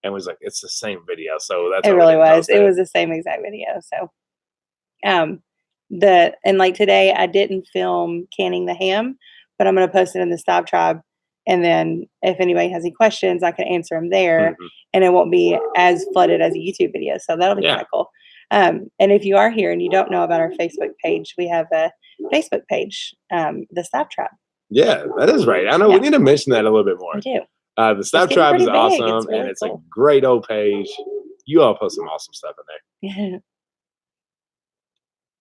and was like, it's the same video. So that's it really was. It was the same exact video. So and like today I didn't film canning the ham, but I'm gonna post it in the Stop Tribe. And then if anybody has any questions, I can answer them there, and it won't be as flooded as a YouTube video. So that'll be kind of cool. And if you are here and you don't know about our Facebook page, we have a Facebook page, the Stop Tribe. Yeah, that is right. I know we need to mention that a little bit more. We do. The Stop Tribe is awesome, and it's a great old page. You all post some awesome stuff in there.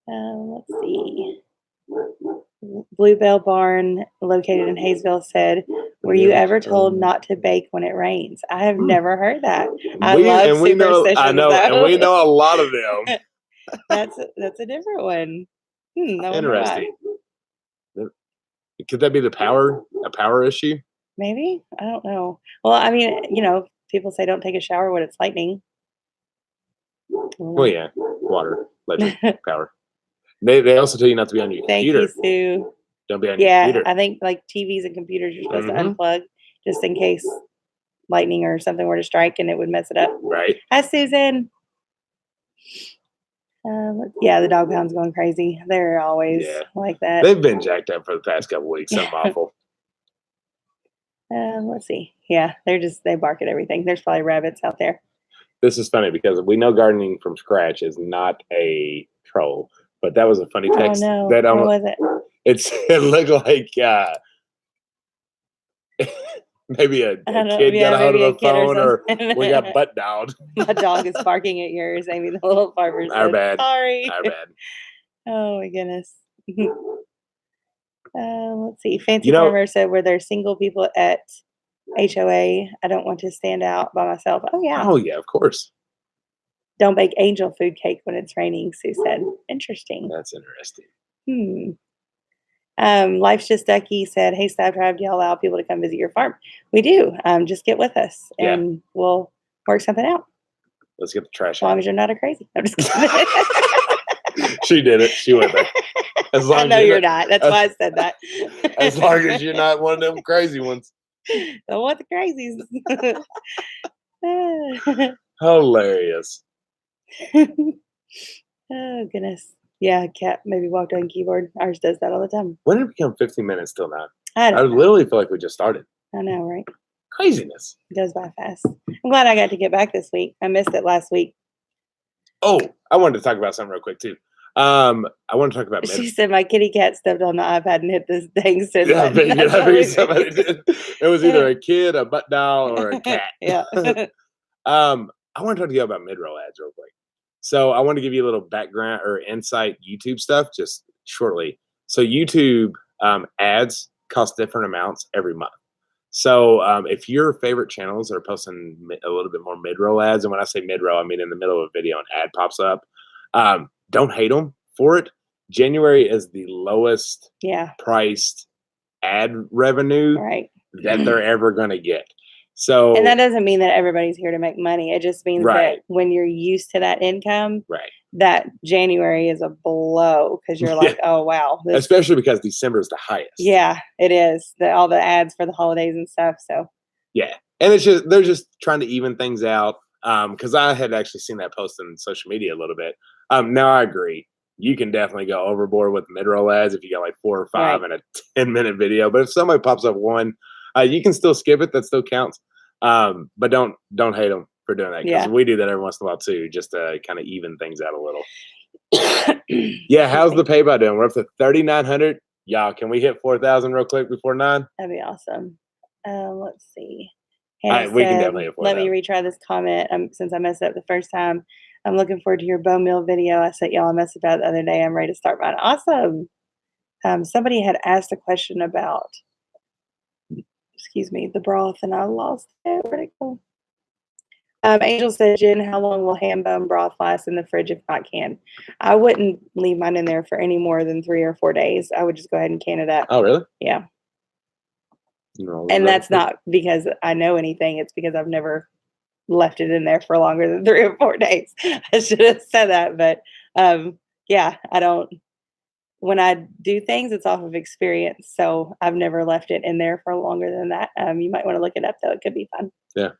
Let's see. Bluebell Barn, located in Hayesville, said, "Were you ever told not to bake when it rains?" I have never heard that. I love superstitions. I know, and we know a lot of them. That's a different one. Interesting. Could that be a power issue? Maybe. I don't know. Well, I mean, people say don't take a shower when it's lightning. Well, yeah, water, electric power. They also tell you not to be on your computer. Thank you, Sue. Don't be on your computer. Yeah, I think like TVs and computers you're supposed to unplug just in case lightning or something were to strike and it would mess it up. Right. Hi, Susan. Yeah, the dog pound's going crazy. They're always like that. They've been jacked up for the past couple weeks. Something awful. Let's see. Yeah, they bark at everything. There's probably rabbits out there. This is funny because we know gardening from scratch is not a troll, but that was a funny text. Oh, no. What was it? It looked like maybe a kid got a hold of a phone, or we got butt dialed. My dog is barking at yours, Amy, the little farmer. Our bad. Sorry. Our bad. Oh my goodness. Let's see. Fancy Farmer said, "Were there single people at HOA? I don't want to stand out by myself." Oh yeah. Oh yeah, of course. Don't bake angel food cake when it's raining, Sue said. Interesting. That's interesting. Life's Just Ducky said, "Hey, Stop Tribe, do you allow people to come visit your farm?" We do. Just get with us and we'll work something out. Let's get the trash out. As long as you're not a crazy. I'm just kidding. She did it. She went there. As long I know you're not. That's why I said that. As long as you're not one of them crazy ones. Don't want the crazies. Hilarious. Oh, goodness. Yeah, cat maybe walked on keyboard. Ours does that all the time. When did it become 15 minutes till now? I literally feel like we just started. I know, right? Craziness. It goes by fast. I'm glad I got to get back this week. I missed it last week. Oh, I wanted to talk about something real quick, too. I want to talk about She said my kitty cat stepped on the iPad and hit this thing. Yeah, somebody did. It was either a kid, a butt doll, or a cat. Yeah. I want to talk to you about mid-roll ads real quick. So I want to give you a little background or insight YouTube stuff just shortly. So YouTube ads cost different amounts every month. So if your favorite channels are posting a little bit more mid-roll ads, and when I say mid-roll, I mean in the middle of a video an ad pops up, don't hate them for it. January is the lowest priced ad revenue that they're ever going to get. So, and that doesn't mean that everybody's here to make money. It just means that when you're used to that income, that January is a blow because you're like, oh, wow. Especially because December is the highest. Yeah, it is. All the ads for the holidays and stuff. So, yeah. And it's just, they're just trying to even things out. Because I had actually seen that post on social media a little bit. Now I agree. You can definitely go overboard with mid-roll ads if you got like 4 or 5 in a 10-minute video. But if somebody pops up one, you can still skip it. That still counts. But don't hate them for doing that because we do that every once in a while too, just to kind of even things out a little. Yeah, how's the pay by doing? We're up to 3,900. Y'all, can we hit 4,000 real quick before 9? That'd be awesome. Let's see. We can definitely hit 4,000. Let me retry this comment since I messed up the first time. I'm looking forward to your bone meal video. I sent y'all a message about it the other day. I'm ready to start mine. Awesome. Somebody had asked a question about, the broth, and I lost it. Where'd it go? Angel said, Jen, how long will ham bone broth last in the fridge if not canned? I wouldn't leave mine in there for any more than 3 or 4 days. I would just go ahead and can it up. Oh, really? Yeah. No, and that's not because I know anything. It's because I've never left it in there for longer than 3 or 4 days. I should have said that. But yeah, I don't. When I do things, it's off of experience. So I've never left it in there for longer than that. You might want to look it up, though. It could be fun. Yeah.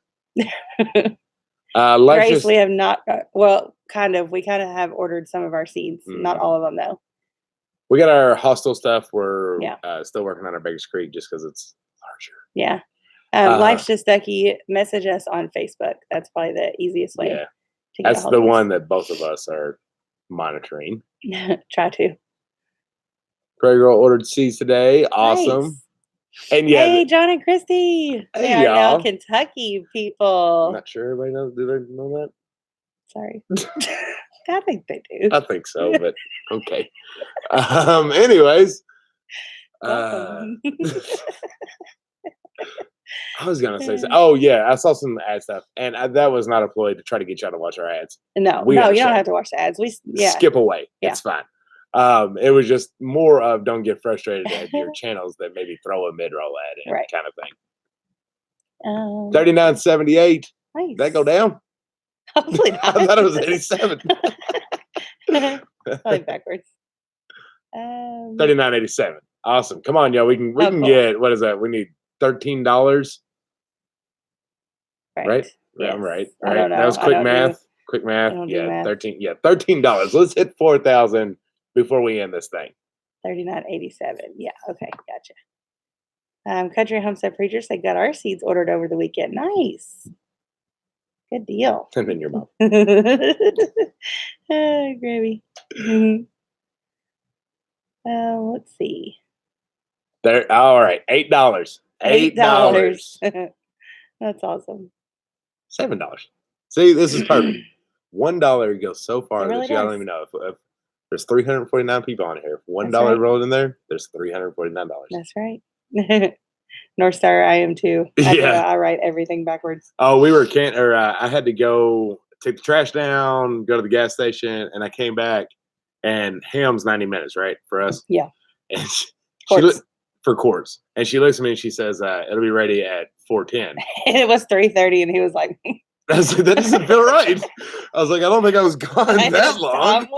Grace, we have not. Well, kind of. We kind of have ordered some of our seeds. Not all of them, though. We got our hostel stuff. We're still working on our Baker's Creek just because it's larger. Yeah. Life's Just Ducky. Message us on Facebook. That's probably the easiest way. Yeah. That's the one that both of us are monitoring. Try to. Craig Girl ordered seeds today. Awesome. Nice. And yeah. Hey, John and Christy. They are now Kentucky people. I'm not sure everybody knows. Do they know that? Sorry. I think they do. I think so, but okay. Anyways. I was gonna say, oh yeah, I saw some ad stuff, and that was not a ploy to try to get y'all to watch our ads. No, you don't have to watch the ads. Skip away. Yeah. It's fine. It was just more of don't get frustrated at your channels that maybe throw a mid-roll ad in kind of thing. 39.78. Nice. Did that go down? Hopefully not. I thought it was 87. Probably backwards. 39.87. Awesome. Come on, y'all. We can get, what is that? We need $13. Right? Yes. I'm right. I don't know. That was quick math. Quick math. Yeah, math. 13. Yeah, $13. Let's hit 4,000 before we end this thing. 39.87. Yeah. Okay. Gotcha. Country Homestead Preacher said got our seeds ordered over the weekend. Nice. Good deal. And then your mom. Gravy. Let's see. There. All right. $8. $8. That's awesome. $7. See, this is perfect. $1 goes so far that you don't even know. If there's 349 people on here, if $1 rolled in there, there's $349. That's right. North Star, I am too. I write everything backwards. Oh, we were I had to go take the trash down, go to the gas station, and I came back, and ham's 90 minutes, right, for us? Yeah. And for quarts. And she looks at me and she says, it'll be ready at 4:10. And it was 3:30, and he was like, I was like, that doesn't feel right. I was like, I don't think I was gone that long.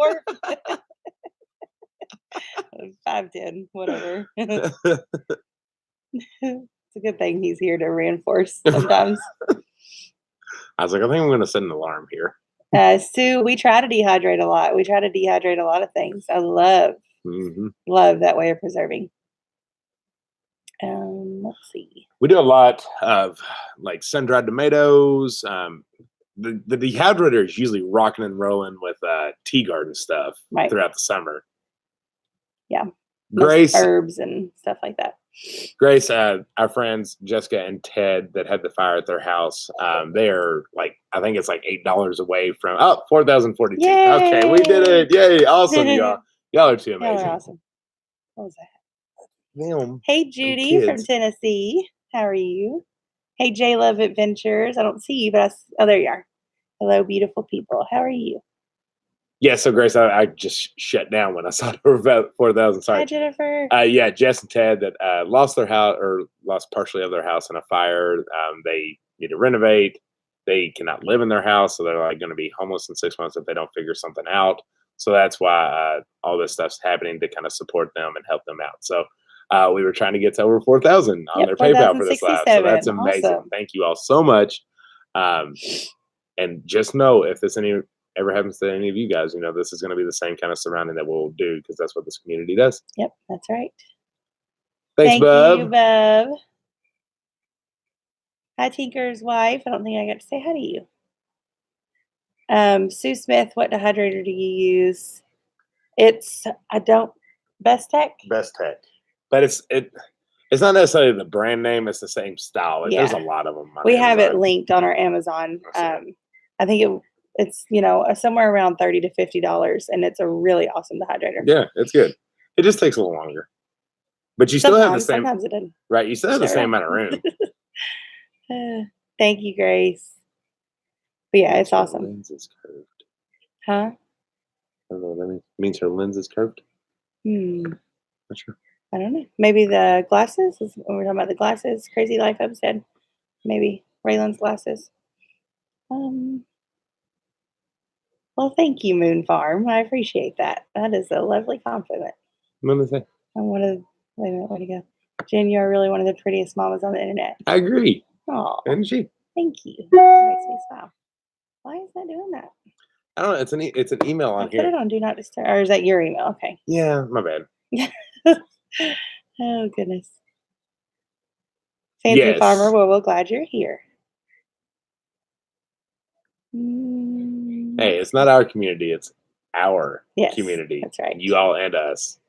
5:10, whatever. It's a good thing he's here to reinforce sometimes. I was like, I think I'm going to set an alarm here. Sue, we try to dehydrate a lot. We try to dehydrate a lot of things. I love that way of preserving. Let's see. We do a lot of like sun-dried tomatoes. The dehydrator is usually rocking and rolling with tea garden stuff throughout the summer. Yeah. Grace, herbs and stuff like that. Grace, our friends Jessica and Ted that had the fire at their house, they are like, I think it's like $8 away from 4,042. Okay, we did it! Yay! Awesome, y'all. Y'all are too amazing. Y'all are awesome. What was that? Damn. Hey, Judy from Tennessee. How are you? Hey, J Love Adventures. I don't see you, but there you are. Hello, beautiful people. How are you? Yeah, so Grace, I just shut down when I saw there were about 4,000. Sorry. Hi, Jennifer. Yeah, Jess and Ted that lost their house or lost partially of their house in a fire. They need to renovate. They cannot live in their house, so they're like going to be homeless in 6 months if they don't figure something out. So that's why all this stuff's happening to kind of support them and help them out. So we were trying to get to over 4,000 on their PayPal for this live. So that's amazing. Awesome. Thank you all so much. And just know if this ever happens to any of you guys, this is going to be the same kind of surrounding that we'll do because that's what this community does. Yep, that's right. Thanks, Bub. Thank you, Bub. Hi, Tinker's wife. I don't think I got to say hi to you. Sue Smith, what dehydrator do you use? Best Tech. Best Tech, but it's not necessarily the brand name. It's the same style. Like, there's a lot of them. We have it linked on our Amazon. I think it's somewhere around $30 to $50, and it's a really awesome dehydrator. Yeah, it's good. It just takes a little longer, but you still have the same. Sometimes it doesn't. Right, you still have the same amount of room. Thank you, Grace. But yeah, it's awesome. Her lens is curved. Huh? I don't know what that means. Her lens is curved. Not sure. I don't know. Maybe the glasses. When we're talking about the glasses, Crazy Life Homestead. Maybe Raylan's glasses. Well, thank you, Moon Farm. I appreciate that. That is a lovely compliment. What did I say? Wait a minute, where'd it go? Jen, you are really one of the prettiest mamas on the internet. I agree. Oh, isn't she? Thank you. That makes me smile. Why is that doing that? I don't know. It's an email on here. Put it on Do Not Disturb. Or is that your email? Okay. Yeah, my bad. Oh, goodness. Fancy Farmer, well, we're glad you're here. Hey, it's not our community. It's our community. That's right. You all and us. I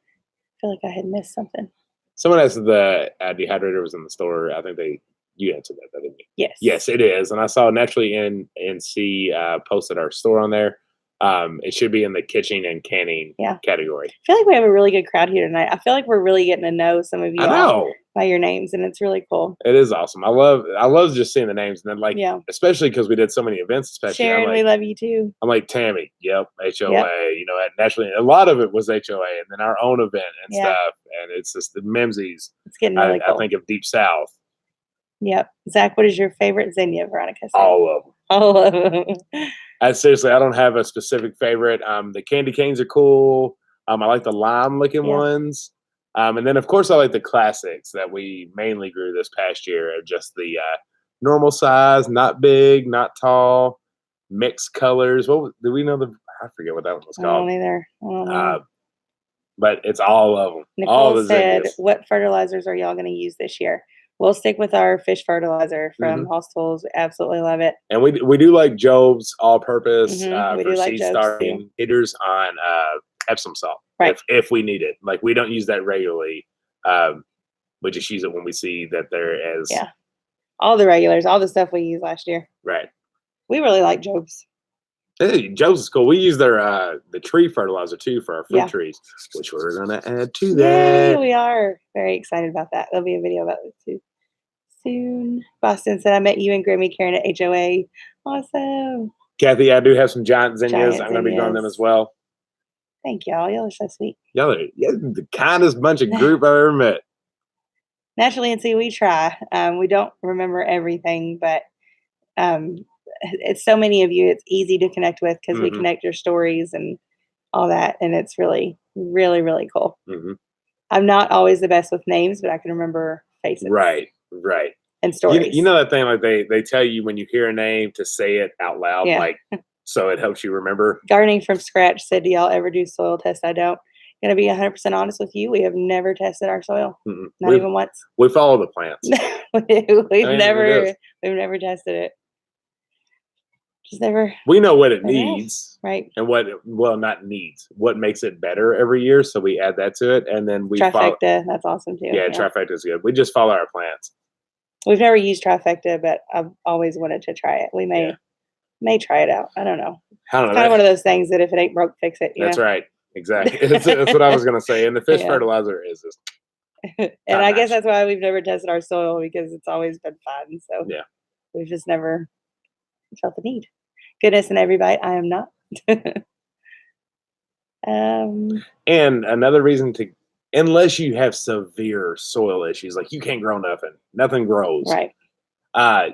feel like I had missed something. Someone asked if the dehydrator was in the store. I think you answered that, didn't you? Yes. Yes, it is. And I saw Naturally NC posted our store on there. It should be in the kitchen and canning category. I feel like we have a really good crowd here tonight. I feel like we're really getting to know some of you all by your names, and it's really cool. It is awesome. I love just seeing the names, and then especially because we did so many events. Especially Sharon, we love you too. I'm like Tammy. Yep, HOA. At Naturally, a lot of it was HOA, and then our own event and stuff. And it's just the Memsies. It's getting really cool. I think of Deep South. Yep. Zach, what is your favorite zinnia, Veronica said? All of them. All of them. Seriously, I don't have a specific favorite. The candy canes are cool. I like the lime looking ones. And then, of course, I like the classics that we mainly grew this past year. Just the normal size, not big, not tall, mixed colors. Do we know I forget what that one was called. I don't either. I don't know. But it's all of them. Nicole all the said, zinnias. What fertilizers are y'all going to use this year? We'll stick with our fish fertilizer from Hoss Tools. Absolutely love it. And we do like Job's all-purpose for like seed starting hitters on Epsom salt. Right. If we need it. Like, we don't use that regularly. We just use it when we see that there is. Yeah. All the regulars, all the stuff we used last year. Right. We really like Job's. Hey, Job's is cool. We use their the tree fertilizer too for our fruit trees, which we're gonna add to that. Yay, we are very excited about that. There'll be a video about it too soon. Boston said, I met you and Grammy Karen at HOA. Awesome. Kathy, I do have some giant zinnias. I'm gonna be growing them as well. Thank y'all. Y'all are so sweet. Y'all are the kindest bunch of group I've ever met. Naturally NC, we try. We don't remember everything, but it's so many of you. It's easy to connect with because we connect your stories and all that, and it's really, really, really cool. I'm not always the best with names, but I can remember faces. Right. And stories. You know that thing, like they tell you when you hear a name to say it out loud, like so it helps you remember. Gardening from Scratch said, do y'all ever do soil tests? I don't. Gonna be 100% honest with you. We have never tested our soil. Not even once. We follow the plants. We've never tested it. Just never. We know what it needs, right? And not needs. What makes it better every year, so we add that to it, and then we Trifecta. That's awesome too. Yeah, Trifecta is good. We just follow our plants. We've never used Trifecta, but I've always wanted to try it. We may try it out. I don't know. It's kind of one of those things that if it ain't broke, fix it. That's right. Exactly. That's what I was gonna say. And the fish fertilizer is just. And I guess that's why we've never tested our soil, because it's always been fun. So we've just never felt the need. Goodness and everybody, I am not. And another reason to, unless you have severe soil issues, like you can't grow nothing grows. Right.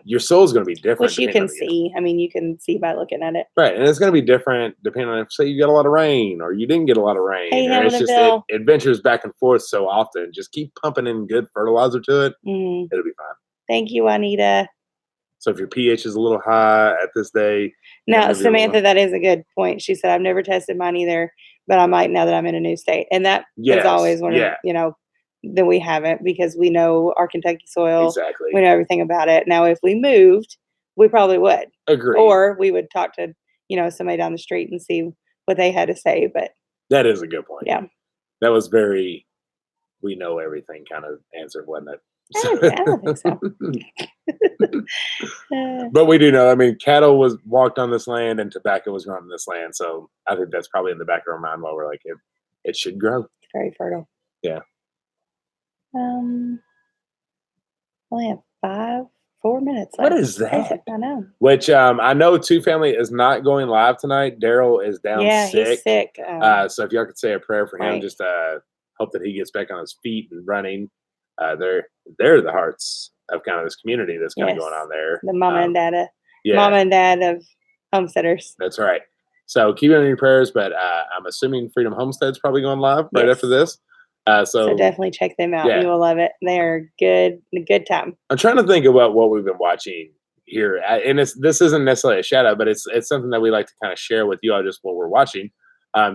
Your soil is going to be different. Which you can see. I mean, you can see by looking at it. Right. And it's going to be different depending on if, say, you got a lot of rain or you didn't get a lot of rain. Hey, or it's just, it ventures back and forth so often. Just keep pumping in good fertilizer to it. It'll be fine. Thank you, Juanita. So if your pH is a little high at this day. Now, Samantha, that is a good point. She said, I've never tested mine either, but I might now that I'm in a new state. And that is always one of, that we haven't, because we know our Kentucky soil. Exactly. We know everything about it. Now, if we moved, we probably would. Agree. Or we would talk to, somebody down the street and see what they had to say. But that is a good point. Yeah. That was very, we know everything kind of answer, wasn't it? I don't think so. But we do know, I mean, cattle was walked on this land and tobacco was grown on this land. So I think that's probably in the back of our mind while we're like, it should grow. It's very fertile. Yeah. Only have 4 minutes left. What is that? I know. Which I know Two Family is not going live tonight. Daryl is down sick. He's sick. So if y'all could say a prayer for him, just hope that he gets back on his feet and running. They're the hearts of kind of this community that's kind of going on there. The mama and dad of homesteaders. That's right. So keep it in your prayers, but I'm assuming Freedom Homestead's probably going live right after this. So definitely check them out. You will love it. They're good. A good time. I'm trying to think about what we've been watching here, and this isn't necessarily a shout out, but it's something that we like to kind of share with you all, just what we're watching.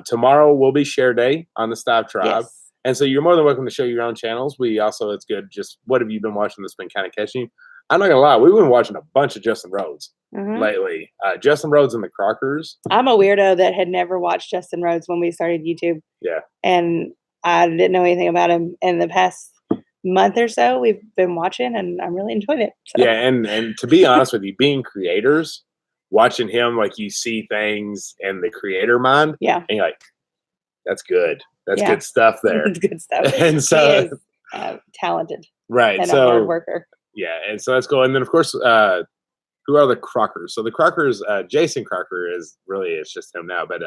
Tomorrow will be Share Day on the Stive Tribe. Yes. And so you're more than welcome to show your own channels. It's good. Just what have you been watching that's been kind of catching you? I'm not going to lie. We've been watching a bunch of Justin Rhodes lately. Justin Rhodes and the Crockers. I'm a weirdo that had never watched Justin Rhodes when we started YouTube. Yeah. And I didn't know anything about him. In the past month or so, we've been watching and I'm really enjoying it. So. Yeah. And to be honest with you, being creators, watching him, like you see things in the creator mind. Yeah. And you're like, that's good. That's good stuff there. It's good stuff. And so he is talented. Right. And a hard worker. Yeah. And so that's cool. And then of course, who are the Crockers? So the Crockers, Jason Crocker it's just him now, but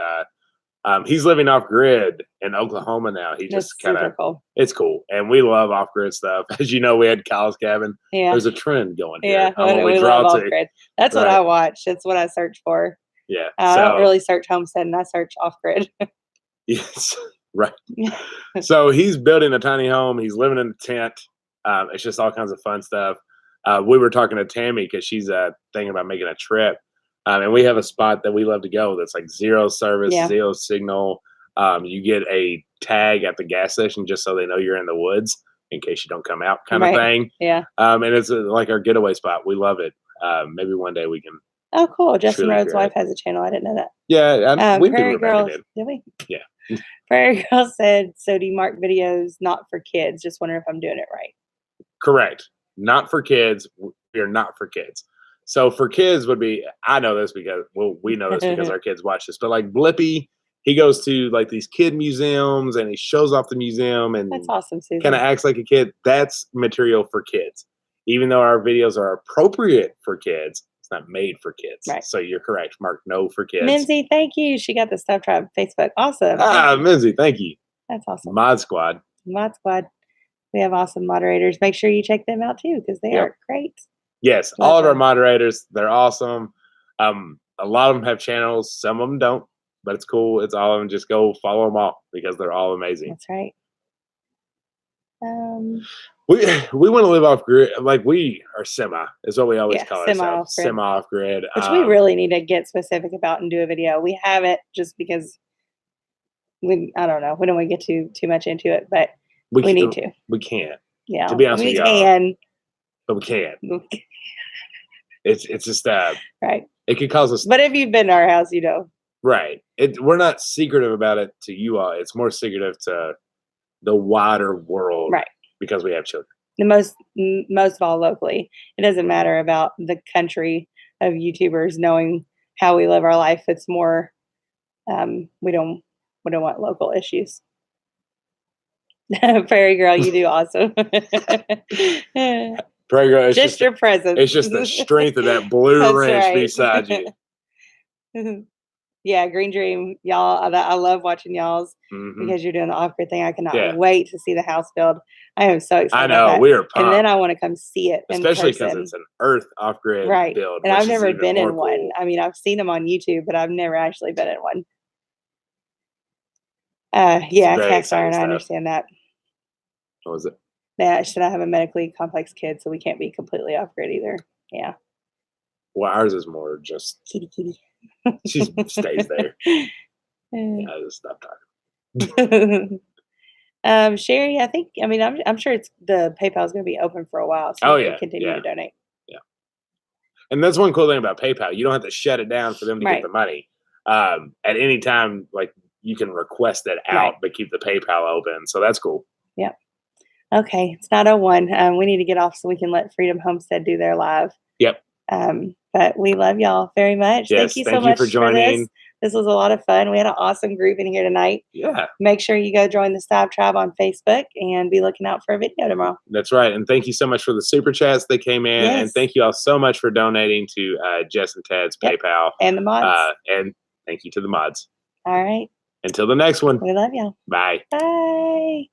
he's living off grid in Oklahoma now. He just kind of, cool. It's cool. And we love off grid stuff. As you know, we had Kyle's Cabin. Yeah. There's a trend going here. Yeah. We love off grid. That's what I watch. That's what I search for. Yeah. I don't really search homesteading. I search off grid. Yes. Right. So he's building a tiny home. He's living in a tent. It's just all kinds of fun stuff. We were talking to Tammy because she's thinking about making a trip. And we have a spot that we love to go that's like zero service, zero signal. You get a tag at the gas station just so they know you're in the woods in case you don't come out kind of thing. Yeah. And it's like our getaway spot. We love it. Maybe one day we can. Oh, cool. Justin Rhodes' wife has a channel. I didn't know that. Yeah. Prairie Girls. Did we? Yeah. Prairie Girl said, so do you mark videos not for kids? Just wondering if I'm doing it right. Correct. Not for kids. We're not for kids. So for kids would be, I know this because, we know this because our kids watch this, but like Blippy, he goes to like these kid museums and he shows off the museum and that's awesome, Susan. Kind of acts like a kid. That's material for kids. Even though our videos are appropriate for kids, it's not made for kids. Right. So you're correct. Mark, no for kids. Minzy, thank you. She got the Stive Tribe Facebook. Awesome. Minzy, thank you. That's awesome. Mod Squad. We have awesome moderators. Make sure you check them out too because they are great. Yes, all of our moderators, they're awesome. A lot of them have channels. Some of them don't, but it's cool. It's all of them. Just go follow them all because they're all amazing. That's right. We want to live off grid. Like we are semi is what we always call ourselves. Semi off grid. Which we really need to get specific about and do a video. We haven't just because I don't know. We don't want to get too much into it, but we need to. We can't. Yeah. To be honest with you. We can. But we can't. It's just right. It could cause us. But if you've been to our house, you know. Right. We're not secretive about it to you all. It's more secretive to the wider world. Right. Because we have children. The most of all locally. It doesn't matter about the country of YouTubers knowing how we live our life. It's more we don't want local issues. Prairie Girl, you do awesome. Prairie Girl, it's just your presence. It's just the strength of that blue wrench beside you. Yeah, Green Dream, y'all. I love watching y'all's because you're doing the off-grid thing. I cannot wait to see the house build. I am so excited. I know, we are pumped. And then I want to come see it, especially because it's an earth off-grid build. And I've never been in cool. one. I mean, I've seen them on YouTube, but I've never actually been in one. Yeah, cast iron. I understand that. What was it? Yeah, I should have a medically complex kid, so we can't be completely off-grid either. Yeah. Well, ours is more just kitty. She stays there. Yeah, I just stop talking. Sherry, I'm sure the PayPal is going to be open for a while, so you can continue to donate. Yeah, and that's one cool thing about PayPal. You don't have to shut it down for them to get the money. At any time, like you can request it out, but keep the PayPal open. So that's cool. Yep. Okay, it's 9:01. We need to get off so we can let Freedom Homestead do their live. Yep. But we love y'all very much. Yes, thank you so much for joining. This was a lot of fun. We had an awesome group in here tonight. Yeah. Make sure you go join the Stab Tribe on Facebook and be looking out for a video tomorrow. That's right. And thank you so much for the super chats that came in. Yes. And thank you all so much for donating to Jess and Ted's PayPal. And the mods. And thank you to the mods. All right. Until the next one. We love y'all. Bye. Bye.